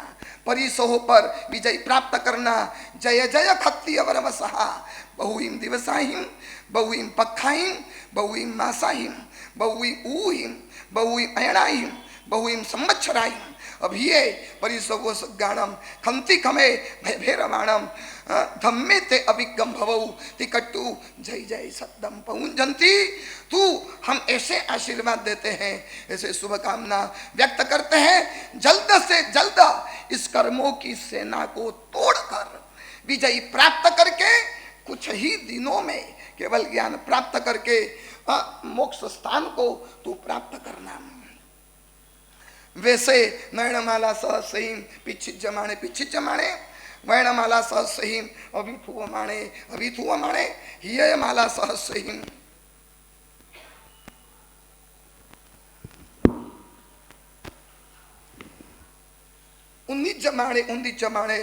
परिसहो पर विजय प्राप्त करना। जय जय खत्ती अवरवसहा, बहुईम दिवसाहिम, बहुईम पक्षाहिम, बहुईम मासाहिम, बहुईम ऊहिम, बहुईम अयणाहिम, बहुईम संवत्सराहिम, अभिये परिसवो गाणम खंती खमे भैरवाणम धम्मे ते अभिगम भवऊ तिकट्टू जय जय सद्दम पहुंजंती। तू हम ऐसे आशीर्वाद देते हैं, ऐसे शुभकामना व्यक्त करते हैं, जल्द से जल्द इस कर्मों की सेना को तोड़कर विजयी प्राप्त करके कुछ ही दिनों में केवल ज्ञान प्राप्त करके मोक्ष स्थान को तू प्राप्त करना। वैसे नयनमाला सह सहीम पिछित जमाने वर्णमाला सह सहीम अभिथुव माणे हिय माला सह सहीम। उन्नीस जमाने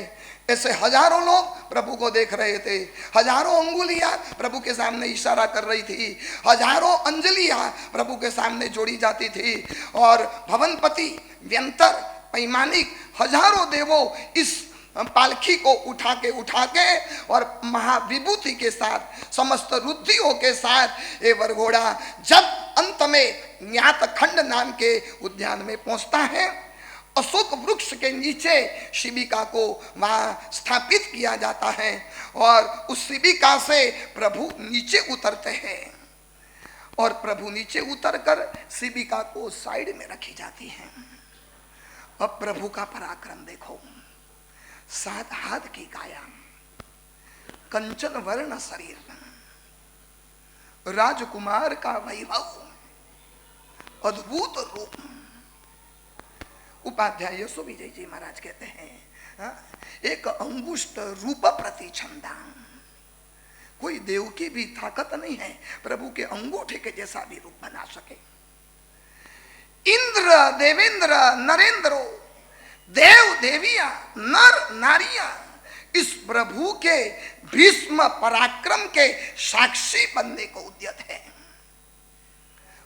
ऐसे हजारों लोग प्रभु को देख रहे थे, हजारों अंगुलियां प्रभु के सामने इशारा कर रही थी, हजारों अंजलियां प्रभु के सामने जोड़ी जाती थी, और भवनपति व्यंतर पैमानिक हजारों देवों इस पालखी को उठा के और महाविभूति के साथ समस्त रुद्धियों के साथ ये वरघोड़ा जब अंत में ज्ञात खंड नाम के उद्यान में पहुंचता है, अशोक वृक्ष के नीचे शिविका को वहां स्थापित किया जाता है और उस शिविका से प्रभु नीचे उतरते हैं और प्रभु नीचे उतरकर शिविका को साइड में रखी जाती है। अब प्रभु का पराक्रम देखो, 7 हाथ की काया, कंचन वर्ण शरीर, राजकुमार का वैभव, अद्भुत रूप। उपाध्याय यशो विजय जी महाराज कहते हैं एक अंगुष्ठ रूप प्रति छंदा, कोई देव की भी ताकत नहीं है प्रभु के अंगूठे के जैसा भी रूप बना सके। इंद्र देवेंद्र नरेंद्रो, देव देवियां नर नारियां इस प्रभु के भीष्म पराक्रम के साक्षी बनने को उद्यत है।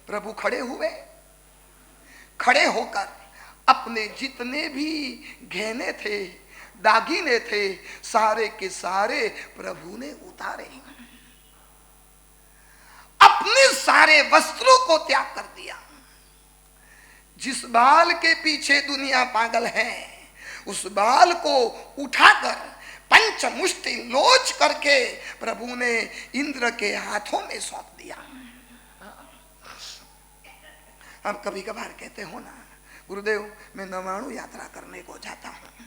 प्रभु खड़े होकर अपने जितने भी गहने थे, दागिने थे, सारे के सारे प्रभु ने उतारे, अपने सारे वस्त्रों को त्याग कर दिया। जिस बाल के पीछे दुनिया पागल है उस बाल को उठाकर पंचमुष्टि लोच करके प्रभु ने इंद्र के हाथों में सौंप दिया। हम कभी कभार कहते हो ना, गुरुदेव मैं नवाणु यात्रा करने को जाता हूं,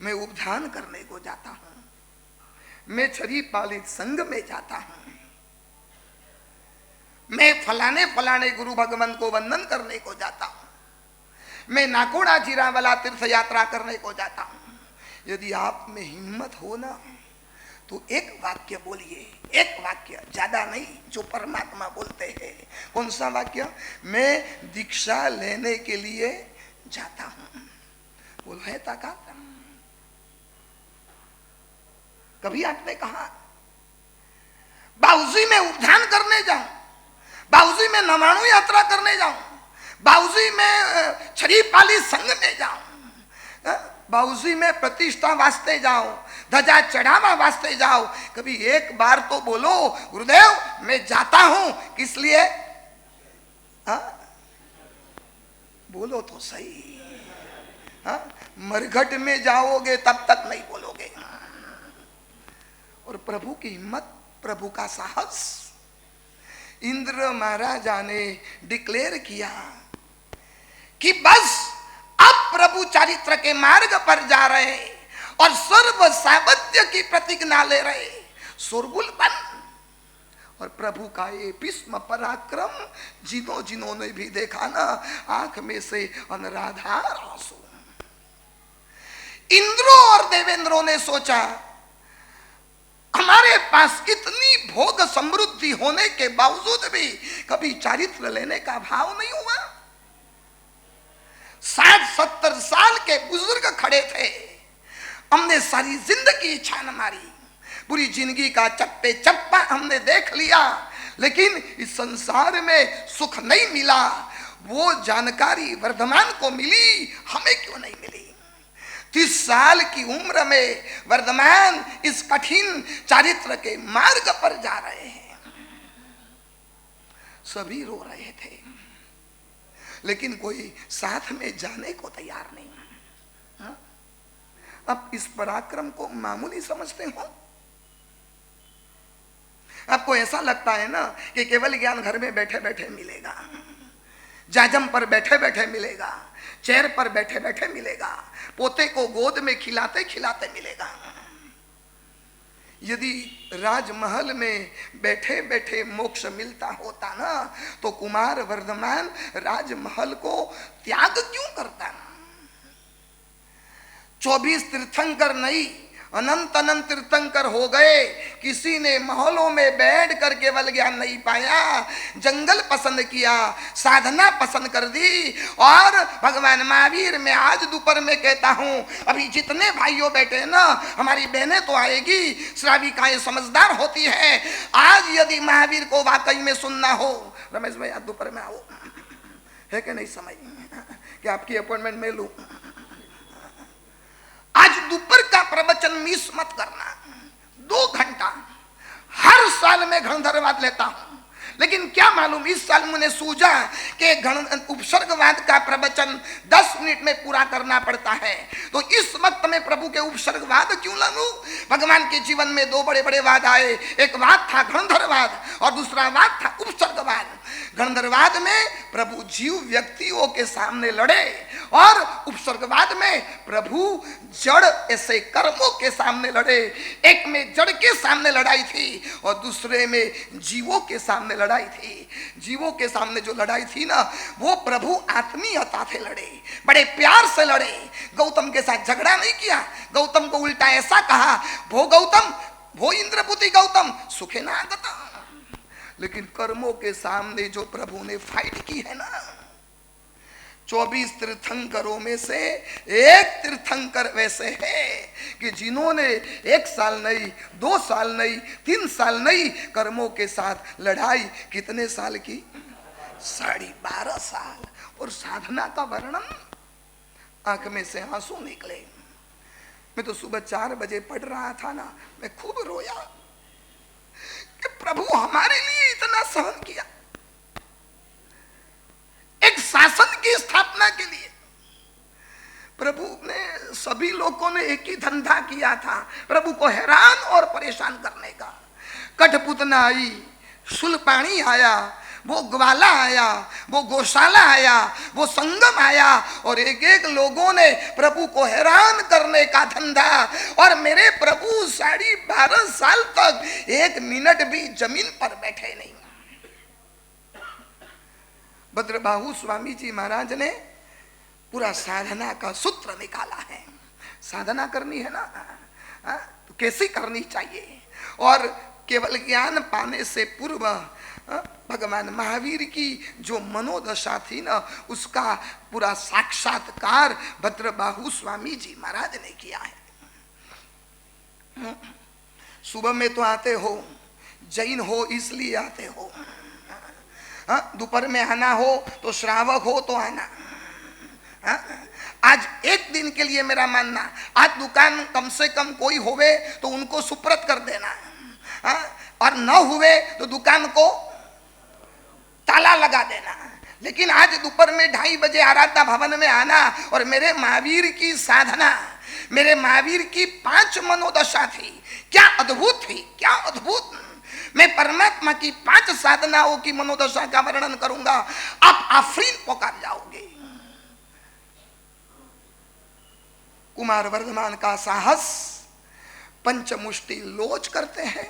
मैं उपधान करने को जाता हूं, मैं छरी पालित संघ में जाता हूं, मैं फलाने गुरु भगवान को वंदन करने को जाता हूं, मैं नाकोड़ा जीरावाला तीर्थ यात्रा करने को जाता हूं। यदि आप में हिम्मत हो ना तो एक वाक्य बोलिए, एक वाक्य, ज्यादा नहीं, जो परमात्मा बोलते हैं। कौन सा वाक्य? मैं दीक्षा लेने के लिए जाता हूं। बोलो है ताकत? कभी आपने कहा बाबूजी मैं उपधान करने जाऊं, बाबूजी मैं नवाणु यात्रा करने जाऊं, बाबूजी मैं छरीपाली संघ में जाऊं, बाबूजी मैं प्रतिष्ठा वास्ते जाऊं, ध्वजा चढ़ावा वास्ते जाओ? कभी एक बार तो बोलो गुरुदेव मैं जाता हूं, किस लिए? बोलो तो सही। मरघट में जाओगे तब तक नहीं बोलोगे। और प्रभु की हिम्मत, प्रभु का साहस, इंद्र महाराजा ने डिक्लेयर किया कि बस अब प्रभु चारित्र के मार्ग पर जा रहे और सर्व सावध्य की प्रतिज्ञा ले रहे, शोरगुल बंद। और प्रभु का ये भीष्म पराक्रम जिन्होंने भी देखा ना, आंख में से अनराधार आंसू। इंद्रों और देवेंद्रों ने सोचा हमारे पास इतनी भोग समृद्धि होने के बावजूद भी कभी चारित्र लेने का भाव नहीं हुआ। 60-70 साल के बुजुर्ग खड़े थे, हमने सारी जिंदगी छान मारी, पूरी जिंदगी का चप्पे चप्पा हमने देख लिया, लेकिन इस संसार में सुख नहीं मिला। वो जानकारी वर्धमान को मिली, हमें क्यों नहीं मिली? 30 साल की उम्र में वर्धमान इस कठिन चारित्र के मार्ग पर जा रहे हैं। सभी रो रहे थे, लेकिन कोई साथ में जाने को तैयार नहीं। हाँ? अब इस पराक्रम को मामूली समझते हो? आपको ऐसा लगता है ना कि केवल ज्ञान घर में बैठे बैठे मिलेगा, जाजम पर बैठे बैठे मिलेगा, चेयर पर बैठे बैठे मिलेगा, पोते को गोद में खिलाते खिलाते मिलेगा। यदि राजमहल में बैठे बैठे मोक्ष मिलता होता ना, तो कुमार वर्धमान राजमहल को त्याग क्यों करता? 24 तीर्थंकर नहीं, अनंत अनंत तीर्थंकर हो गए, किसी ने महलों में बैठ कर केवल ज्ञान नहीं पाया, जंगल पसंद किया, साधना पसंद कर दी। और भगवान महावीर, मैं आज दोपहर में कहता हूं, अभी जितने भाइयों बैठे ना, हमारी बहनें तो आएगी, श्राविकाएं समझदार होती है। आज यदि महावीर को वाकई में सुनना हो, रमेश भाई आज दोपहर में आओ, है कि नहीं समझ कि आपकी अपॉइंटमेंट में लूं? आज दोपहर का प्रवचन मिस मत करना, 2 घंटा। हर साल मैं गणधर्वाद लेता हूं, लेकिन क्या मालूम इस साल मुझे सूझा कि उपसर्गवाद का प्रवचन 10 मिनट में पूरा करना पड़ता है, तो इस वक्त में प्रभु के उपसर्गवाद क्यों लाऊं? भगवान के जीवन में 2 बड़े बड़े वाद आए, एक वाद था गणधर्वाद और दूसरा वाद था उपसर्गवाद। गणधर्वाद में प्रभु जीव व्यक्तियों के सामने लड़े और उपसर्गवाद में प्रभु जड़ ऐसे कर्मों के सामने लड़े। एक में जड़ के सामने लड़ाई थी और दूसरे में जीवों के सामने लड़ाई थी। जीवों के सामने जो लड़ाई थी ना, वो प्रभु आत्मीयता से लड़े, बड़े प्यार से लड़े। गौतम के साथ झगड़ा नहीं किया, गौतम को उल्टा ऐसा कहा, भो गौतम, भो इंद्रपुति गौतम, सुखे ना आगता। लेकिन कर्मों के सामने जो प्रभु ने फाइट की है ना, 24 तीर्थंकरों में से एक तीर्थंकर वैसे है कि जिन्होंने 1 साल नहीं, 2 साल नहीं, 3 साल नहीं, कर्मों के साथ लड़ाई कितने साल की? 12.5 साल। और साधना का वर्णन, आंख में से आंसू निकले। मैं तो सुबह 4 बजे पढ़ रहा था ना, मैं खूब रोया कि प्रभु हमारे लिए इतना सहन किया, एक शासन की स्थापना के लिए। प्रभु ने, सभी लोगों ने एक ही धंधा किया था, प्रभु को हैरान और परेशान करने का। कठपुतना आई, शूलपाणी आया, वो ग्वाला आया, वो गौशाला आया, वो संगम आया, और एक एक लोगों ने प्रभु को हैरान करने का धंधा। और मेरे प्रभु 12.5 साल तक 1 मिनट भी जमीन पर बैठे नहीं। भद्रबाहु स्वामी जी महाराज ने पूरा साधना का सूत्र निकाला है। साधना करनी है ना, तो कैसी करनी चाहिए? और केवल ज्ञान पाने से पूर्व भगवान महावीर की जो मनोदशा थी ना, उसका पूरा साक्षात्कार भद्रबाहु स्वामी जी महाराज ने किया है। सुबह में तो आते हो, जैन हो इसलिए आते हो, दोपहर में आना हो तो श्रावक हो तो आना। आज एक दिन के लिए मेरा मानना, आज दुकान कम से कम कोई होवे तो उनको सुप्रत कर देना, और न हुए तो दुकान को ताला लगा देना। लेकिन आज दोपहर में 2:30 बजे आराधना भवन में आना, और मेरे महावीर की साधना, मेरे महावीर की 5 मनोदशा थी, क्या अद्भुत थी, क्या अद्भुत। मैं परमात्मा की 5 साधनाओं की मनोदशा का वर्णन करूंगा, आप आफरीन पुकार जाओगे। कुमार वर्धमान का साहस, पंचमुष्टि लोच करते हैं,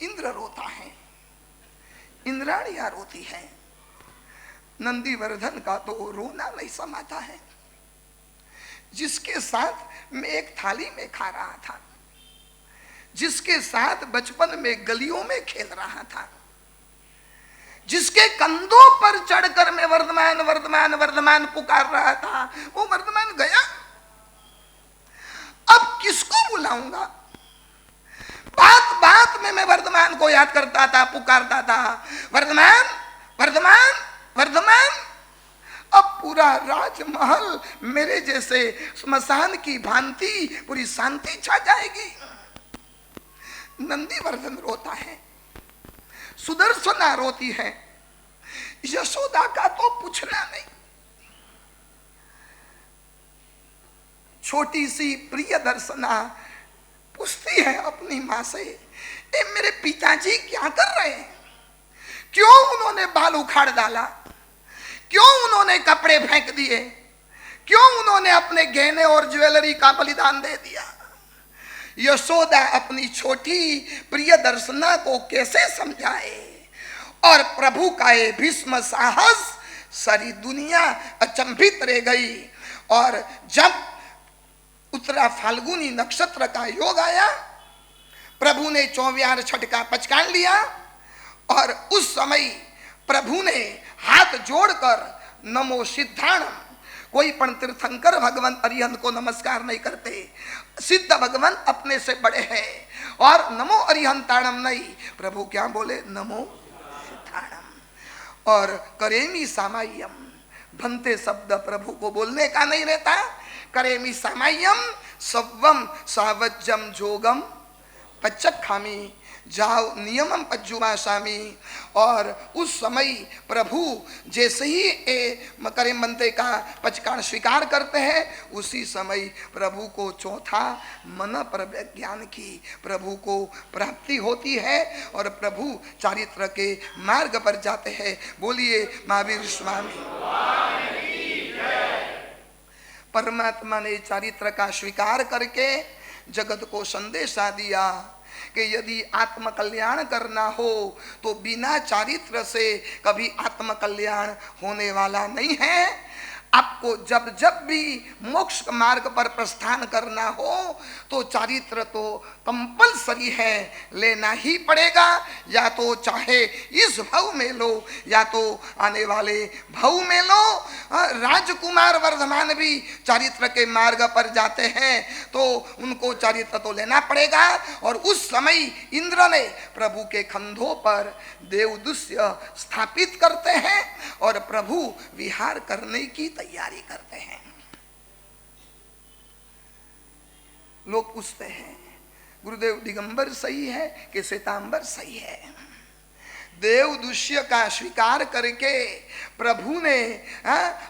इंद्र रोता है, इंद्राणियां रोती है, नंदीवर्धन का तो रोना नहीं समाता है। जिसके साथ मैं एक थाली में खा रहा था, जिसके साथ बचपन में गलियों में खेल रहा था, जिसके कंधों पर चढ़कर मैं वर्धमान वर्धमान वर्धमान पुकार रहा था, वो वर्धमान गया। अब किसको बुलाऊंगा? बात बात में मैं वर्धमान को याद करता था, पुकारता था, वर्धमान वर्धमान वर्धमान। अब पूरा राजमहल मेरे जैसे स्मशान की भांति पूरी शांति छा जाएगी। नंदीवर्धन रोता है, सुदर्शना रोती है, यशोदा का तो पूछना नहीं। छोटी सी प्रिय दर्शना पूछती है अपनी मां से, ए मेरे पिताजी क्या कर रहे हैं? क्यों उन्होंने बाल उखाड़ डाला? क्यों उन्होंने कपड़े फेंक दिए? क्यों उन्होंने अपने गहने और ज्वेलरी का बलिदान दे दिया? यशोदा अपनी छोटी प्रिय दर्शना को कैसे समझाए? और प्रभु का ये भीष्म साहस सारी दुनिया अचंभित रह गई। और जब उत्तरा फाल्गुनी नक्षत्र का योग आया, प्रभु ने 24 छठ का पचकान लिया और उस समय प्रभु ने हाथ जोड़कर नमो सिद्धाणम, कोई पण तीर्थंकर भगवान अरिहंत को नमस्कार नहीं करते, सिद्ध भगवान अपने से बड़े हैं, और नमो अरिहंताणम नहीं, प्रभु क्या बोले? नमो सिद्धाणम। और करेमी सामाय्यम, भंते शब्द प्रभु को बोलने का नहीं रहता। करेमी सामाय्यम सव्वम सावज्जम जोगम पच्चखामी जाओ नियमम पज्जुवासामी। और उस समय प्रभु जैसे ही करे मंते का पचकान स्वीकार करते हैं, उसी समय प्रभु को चौथा मन पर ज्ञान की प्रभु को प्राप्ति होती है और प्रभु चारित्र के मार्ग पर जाते हैं। बोलिए महावीर स्वामी। परमात्मा ने चारित्र का स्वीकार करके जगत को संदेशा दिया कि यदि आत्म कल्याण करना हो तो बिना चारित्र से कभी आत्म कल्याण होने वाला नहीं है। आपको जब जब भी मोक्ष मार्ग पर प्रस्थान करना हो तो चारित्र तो कंपलसरी है, लेना ही पड़ेगा। या तो चाहे इस भव में लो या तो आने वाले भव में लो। राजकुमार वर्धमान भी चारित्र के मार्ग पर जाते हैं तो उनको चारित्र तो लेना पड़ेगा। और उस समय इंद्र ने प्रभु के कंधों पर देवदुष्य स्थापित करते हैं और प्रभु विहार करने की तैयारी करते हैं। लोग पूछते हैं गुरुदेव दिगंबर सही है कि श्वेतांबर सही है? देवदुष्य का स्वीकार करके प्रभु ने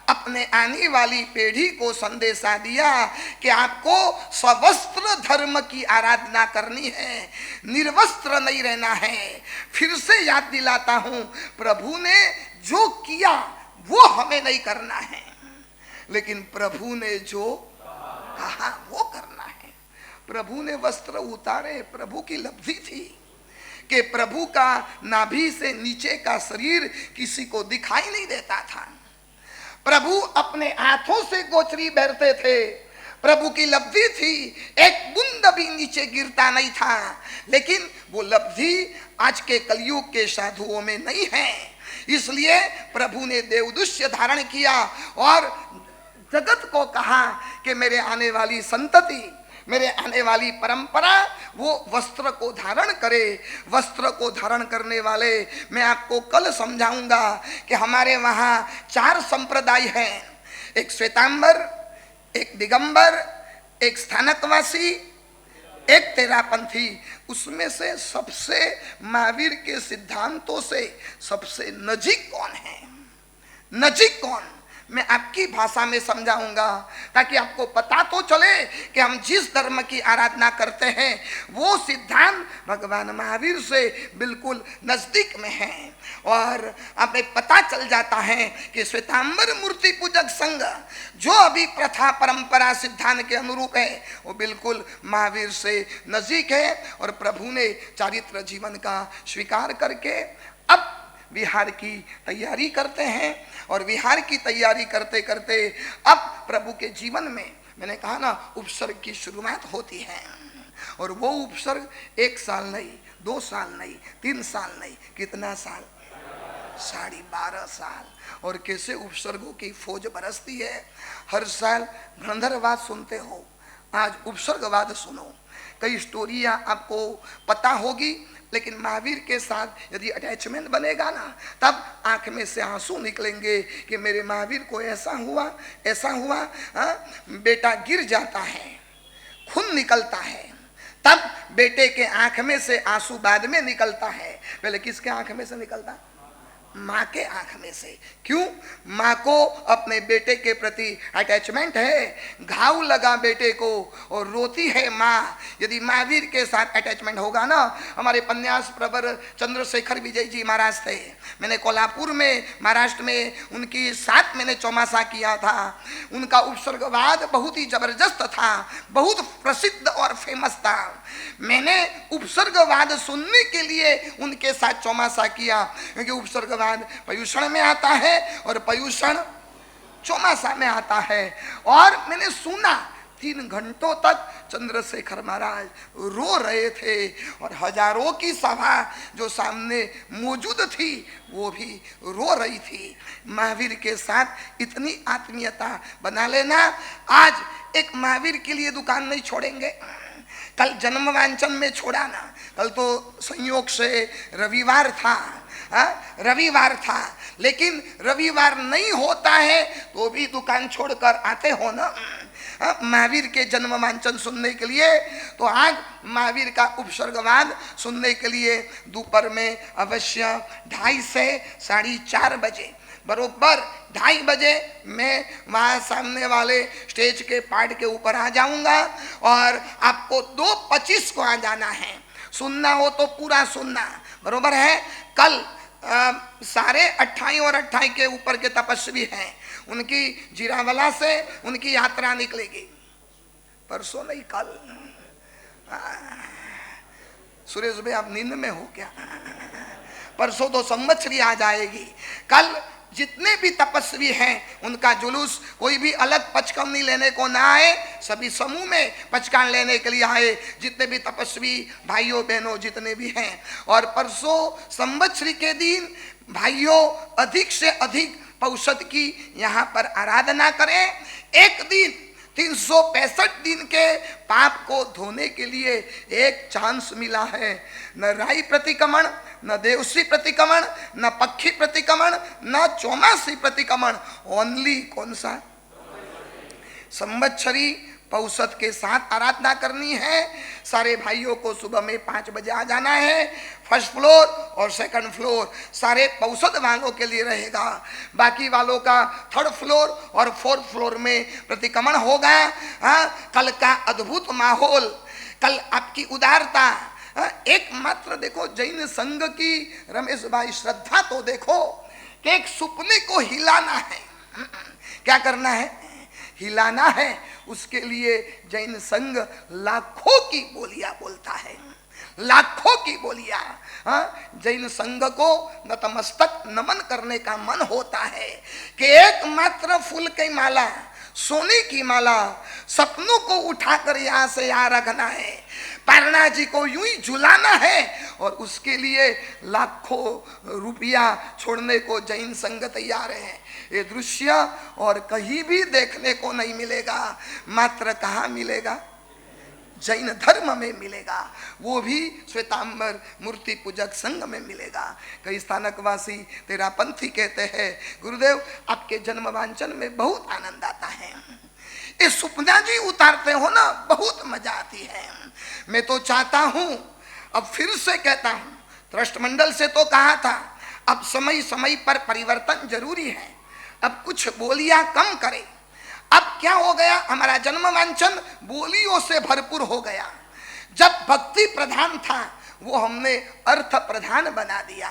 अपने आने वाली पीढ़ी को संदेशा दिया कि आपको सवस्त्र धर्म की आराधना करनी है, निर्वस्त्र नहीं रहना है। फिर से याद दिलाता हूं, प्रभु ने जो किया वो हमें नहीं करना है, लेकिन प्रभु ने जो कहा वो करना है। प्रभु ने वस्त्र उतारे, प्रभु की लब्धि थी कि प्रभु का नाभि से नीचे का शरीर किसी को दिखाई नहीं देता था। प्रभु अपने हाथों से गोचरी बहरते थे, प्रभु की लब्धि थी, एक बूंद भी नीचे गिरता नहीं था। लेकिन वो लब्धि आज के कलयुग के साधुओं में नहीं है। इसलिए प्रभु ने देवदुष्य धारण किया और जगत को कहा कि मेरे आने वाली संतति, मेरे आने वाली परंपरा वो वस्त्र को धारण करे। वस्त्र को धारण करने वाले मैं आपको कल समझाऊंगा कि हमारे वहाँ 4 संप्रदाय हैं, एक श्वेतांबर, एक दिगंबर, एक स्थानकवासी, एक तेरापंथी। उसमें से सबसे महावीर के सिद्धांतों से सबसे नजीक कौन है? नजीक कौन? मैं आपकी भाषा में समझाऊंगा ताकि आपको पता तो चले कि हम जिस धर्म की आराधना करते हैं वो सिद्धांत भगवान महावीर से बिल्कुल नजदीक में है। और हमें पता चल जाता है कि श्वेतांबर मूर्ति पूजक संघ जो अभी प्रथा परंपरा सिद्धांत के अनुरूप है वो बिल्कुल महावीर से नजदीक है। और प्रभु ने चारित्र जीवन का स्वीकार करके अब विहार की तैयारी करते हैं। और विहार की तैयारी करते करते अब प्रभु के जीवन में, मैंने कहा ना, उपसर्ग की शुरुआत होती है। और वो उपसर्ग 1 साल नहीं, 2 साल नहीं, 3 साल नहीं, कितना साल? 12.5 साल। और कैसे उपसर्गों की फौज बरसती है। हर साल गंधर्ववाद सुनते हो, आज उपसर्गवाद सुनो। कई स्टोरियां आपको पता होगी, लेकिन महावीर के साथ यदि अटैचमेंट बनेगा ना, तब आंख में से आंसू निकलेंगे कि मेरे महावीर को ऐसा हुआ, ऐसा हुआ। बेटा गिर जाता है, खून निकलता है, तब बेटे के आंख में से आंसू बाद में निकलता है। पहले किसके आंख में से निकलता? माँ के आंख में से। क्यों? माँ को अपने बेटे के प्रति अटैचमेंट है, घाव लगा बेटे को और रोती है माँ। यदि महावीर के साथ अटैचमेंट होगा ना, हमारे पन्यास प्रवर चंद्रशेखर विजय जी महाराज थे, मैंने कोल्हापुर में महाराष्ट्र में उनकी साथ मैंने चौमासा किया था। उनका उपसर्गवाद बहुत ही जबरदस्त था, बहुत प्रसिद्ध और फेमस था। मैंने उपसर्गवाद सुनने के लिए उनके साथ चौमासा किया, क्योंकि उपसर्गवाद पर्यूषण में आता है और पर्यूषण चौमासा में आता है। और मैंने सुना 3 घंटों तक चंद्रशेखर महाराज रो रहे थे और हजारों की सभा जो सामने मौजूद थी वो भी रो रही थी। महावीर के साथ इतनी आत्मीयता बना लेना। आज एक महावीर के लिए दुकान नहीं छोड़ेंगे, कल जन्म वांचन में छोड़ा ना, कल तो संयोग से रविवार था, रविवार था, लेकिन रविवार नहीं होता है तो भी दुकान छोड़कर आते हो ना महावीर के जन्म वांचन सुनने के लिए। तो आज महावीर का उपसर्गवाद सुनने के लिए दोपहर में अवश्य 2:30 से 4:30 बजे, बरोबर 2:30 बजे मैं वहाँ सामने वाले स्टेज के पार्ट के ऊपर आ जाऊंगा और आपको 2:25 को आ जाना है। सुनना हो तो पूरा सुनना, बरोबर है। कल सारे 28 और 28 के ऊपर के तपस्वी हैं, उनकी जीरावला से उनकी यात्रा निकलेगी। परसों नहीं, कल। सुरेश भाई आप नींद में हो क्या? परसों तो संवत्सरी आ जाएगी। कल जितने भी तपस्वी हैं उनका जुलूस, कोई भी अलग पचकमनी लेने को ना आए, सभी समूह में पचकान लेने के लिए आए, जितने भी तपस्वी भाइयों बहनों जितने भी हैं। और परसों संवत्सरी के दिन भाइयों अधिक से अधिक पौषध की यहाँ पर आराधना करें। एक दिन 365 दिन के पाप को धोने के लिए एक चांस मिला है। न राई प्रतिक्रमण, न देवसी प्रतिक्रमण, न पक्षी प्रतिक्रमण, न चौमासी प्रतिक्रमण, ओनली कौन सा? संवत्सरी पौषध के साथ आराधना करनी है। सारे भाइयों को सुबह में 5 बजे आ जाना है। फर्स्ट फ्लोर और सेकंड फ्लोर सारे पौषध वालों के लिए रहेगा, बाकी वालों का 3rd फ्लोर और 4th फ्लोर में प्रतिक्रमण होगा। कल का अद्भुत माहौल, कल आपकी उदारता, एकमात्र देखो जैन संघ की रमेश भाई श्रद्धा तो देखो कि एक सुपने को हिलाना है। क्या करना है? हिलाना है। उसके लिए जैन संघ लाखों की बोलियां बोलता है, लाखों की बोलियां। जैन संघ को नतमस्तक नमन करने का मन होता है कि एकमात्र फूल की माला, सोने की माला, सपनों को उठाकर यहाँ से यहाँ रखना है, पारणा जी को यूं ही झुलाना है और उसके लिए लाखों रुपया छोड़ने को जैन संघ तैयार है। ये दृश्य और कहीं भी देखने को नहीं मिलेगा, मात्र कहाँ मिलेगा? जैन धर्म में मिलेगा, वो भी श्वेतांबर मूर्ति पूजक संघ में मिलेगा। कई स्थानकवासी तेरा पंथी कहते हैं गुरुदेव आपके जन्म वांचन में बहुत आनंद आता है, ये सुपना जी उतारते हो ना, बहुत मजा आती है। मैं तो चाहता हूं, अब फिर से कहता हूं, ट्रस्ट मंडल से तो कहा था अब समय समय पर परिवर्तन जरूरी है, अब कुछ बोलियां कम करें। अब क्या हो गया, हमारा जन्म वांचन बोलियों से भरपूर हो गया। जब भक्ति प्रधान था वो हमने अर्थ प्रधान बना दिया।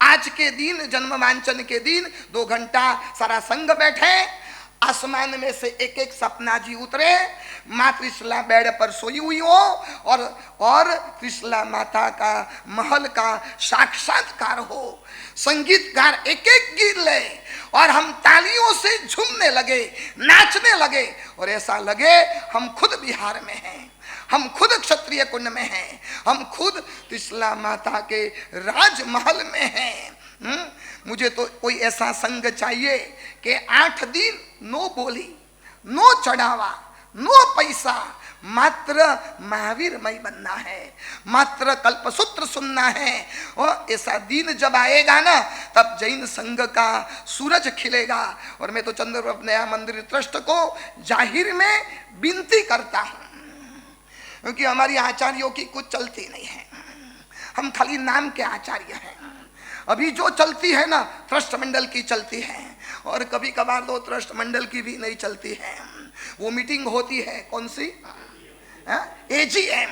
आज के दिन जन्म वांचन के दिन 2 घंटा सारा संघ बैठे, आसमान में से एक एक सपना जी उतरे, माँ त्रिशला बेड पर सोई हुई हो और त्रिशला माता का महल का साक्षात्कार हो, संगीतकार एक एक गीत ले और हम तालियों से झूमने लगे, नाचने लगे और ऐसा लगे हम खुद बिहार में हैं, हम खुद क्षत्रिय कुंड में हैं, हम खुद त्रिशला माता के राजमहल में हैं। मुझे तो कोई ऐसा संघ चाहिए कि 8 दिन नो बोली, नो चढ़ावा, नो पैसा, मात्र महावीरमय बनना है, मात्र कल्पसूत्र सुनना है। और ऐसा दिन जब आएगा ना तब जैन संघ का सूरज खिलेगा। और मैं तो चंद्रप्रभ नया मंदिर ट्रस्ट को जाहिर में विनती करता हूँ, क्योंकि हमारी आचार्यों की कुछ चलती नहीं है, हम खाली नाम के आचार्य हैं। अभी जो चलती है ना ट्रस्ट मंडल की चलती है, और कभी कभार तो ट्रस्ट मंडल की भी नहीं चलती है। वो मीटिंग होती है कौन सी, AGM।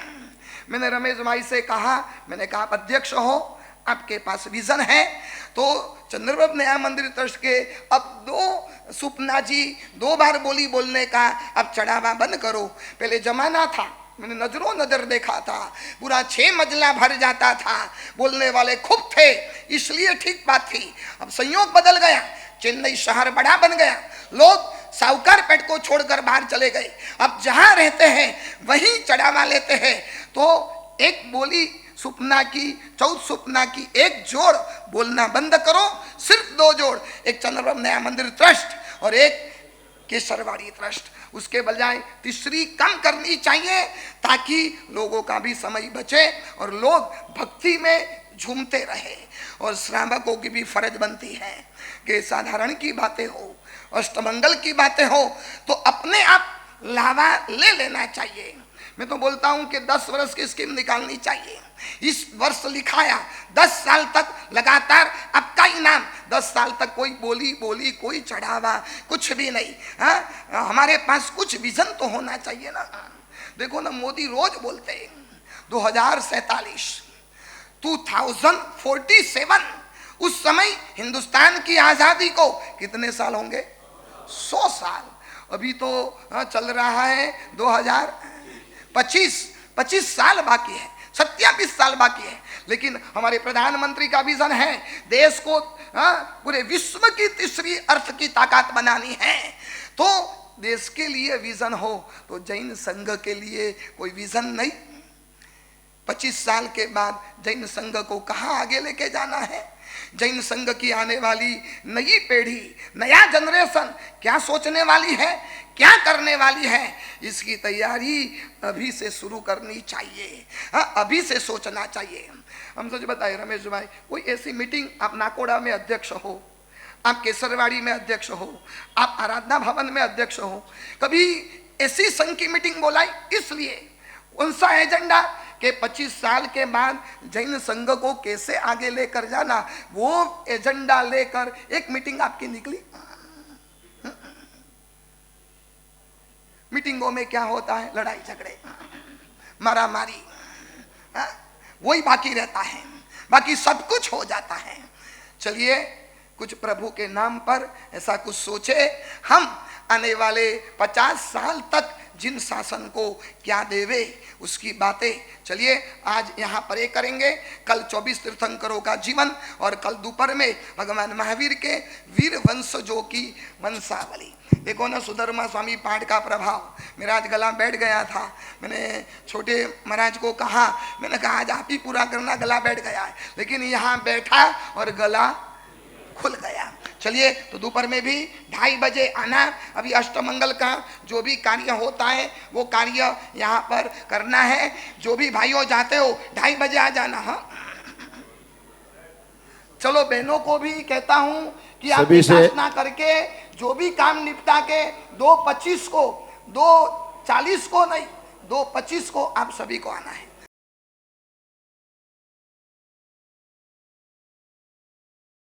मैंने रमेश भाई से कहा, मैंने कहा आप अध्यक्ष हो, आपके पास विजन है, तो चंद्रप्रभ नया मंदिर ट्रस्ट के अब 2 सुपना जी 2 बार बोली बोलने का अब चढ़ावा बंद करो। पहले जमाना था, मैंने नजरों नजर देखा था, पूरा 6 मंजिला भर जाता था, बोलने वाले खूब थे, इसलिए ठीक बात थी। अब संयोग बदल गया, चेन्नई शहर बड़ा बन गया, लोग साहूकार पेट को छोड़कर बाहर चले गए, अब जहां रहते हैं वहीं चढ़ावा लेते हैं। तो एक बोली सुपना की, 14 सुपना की एक जोड़ बोलना बंद करो, सिर्फ 2 जोड़, एक चंद्रप्रभ नया मंदिर ट्रस्ट और एक केसरवाड़ी ट्रस्ट। उसके बजाय तीसरी कम करनी चाहिए, ताकि लोगों का भी समय बचे और लोग भक्ति में झूमते रहे। और श्रावकों की भी फर्ज बनती है कि साधारण की बातें हो, अष्टमंगल की बातें हो, तो अपने आप लावा ले लेना चाहिए। मैं तो बोलता हूं कि 10 वर्ष की स्कीम निकालनी चाहिए। इस वर्ष लिखाया 10 साल तक लगातार आपका इनाम, 10 साल तक कोई बोली कोई चढ़ावा कुछ भी नहीं। हमारे पास कुछ विजन तो होना चाहिए ना। देखो ना, मोदी रोज बोलते हैं 2047 2047, उस समय हिंदुस्तान की आजादी को कितने साल होंगे, 100 साल। अभी तो चल रहा है 2025 साल बाकी है, 27 साल बाकी है। लेकिन हमारे प्रधानमंत्री का विजन है देश को पूरे विश्व की तीसरी अर्थ की ताकत बनानी है। तो देश के लिए विजन हो, तो जैन संघ के लिए कोई विजन नहीं। 25 साल के बाद जैन संघ को कहाँ आगे लेके जाना है, जैन संघ की आने वाली नई पीढ़ी, नया जनरेशन क्या सोचने वाली है, क्या करने वाली है, इसकी तैयारी अभी से शुरू करनी चाहिए। अभी से सोचना चाहिए। हम सच बताए रमेश भाई, कोई ऐसी मीटिंग आप नाकोड़ा में अध्यक्ष हो, आप केसरवाड़ी में अध्यक्ष हो, आप आराधना भवन में अध्यक्ष हो, कभी ऐसी संघ की मीटिंग बोलाई, इसलिए कौन सा एजेंडा कि 25 साल के बाद जैन संघ को कैसे आगे लेकर जाना, वो एजेंडा लेकर एक मीटिंग आपकी निकली। मीटिंगों में क्या होता है, लड़ाई झगड़े, मारा मारी, वही बाकी रहता है, बाकी सब कुछ हो जाता है। चलिए कुछ प्रभु के नाम पर ऐसा कुछ सोचे, हम आने वाले 50 साल तक जिन शासन को क्या देवे उसकी बातें। चलिए आज यहाँ परे करेंगे, कल 24 तीर्थंकरों का जीवन, और कल दोपहर में भगवान महावीर के वीर वंशजों की वंशावली। देखो ना, सुधर्मा स्वामी पाठ का प्रभाव। मेरा आज गला बैठ गया था, मैंने छोटे महाराज को कहा, मैंने कहा आज आप ही पूरा करना, गला बैठ गया है, लेकिन यहाँ बैठा और गला खुल गया। चलिए तो दोपहर में भी 2:30 बजे आना। अभी अष्टमंगल का जो भी कार्य होता है वो कार्य यहाँ पर करना है। जो भी भाइयों जाते हो 2:30 बजे आ जाना। हाँ चलो, बहनों को भी कहता हूँ कि आप प्रार्थना करके जो भी काम निपटा के 2:25 को, 2:40 को नहीं, 2:25 को आप सभी को आना है।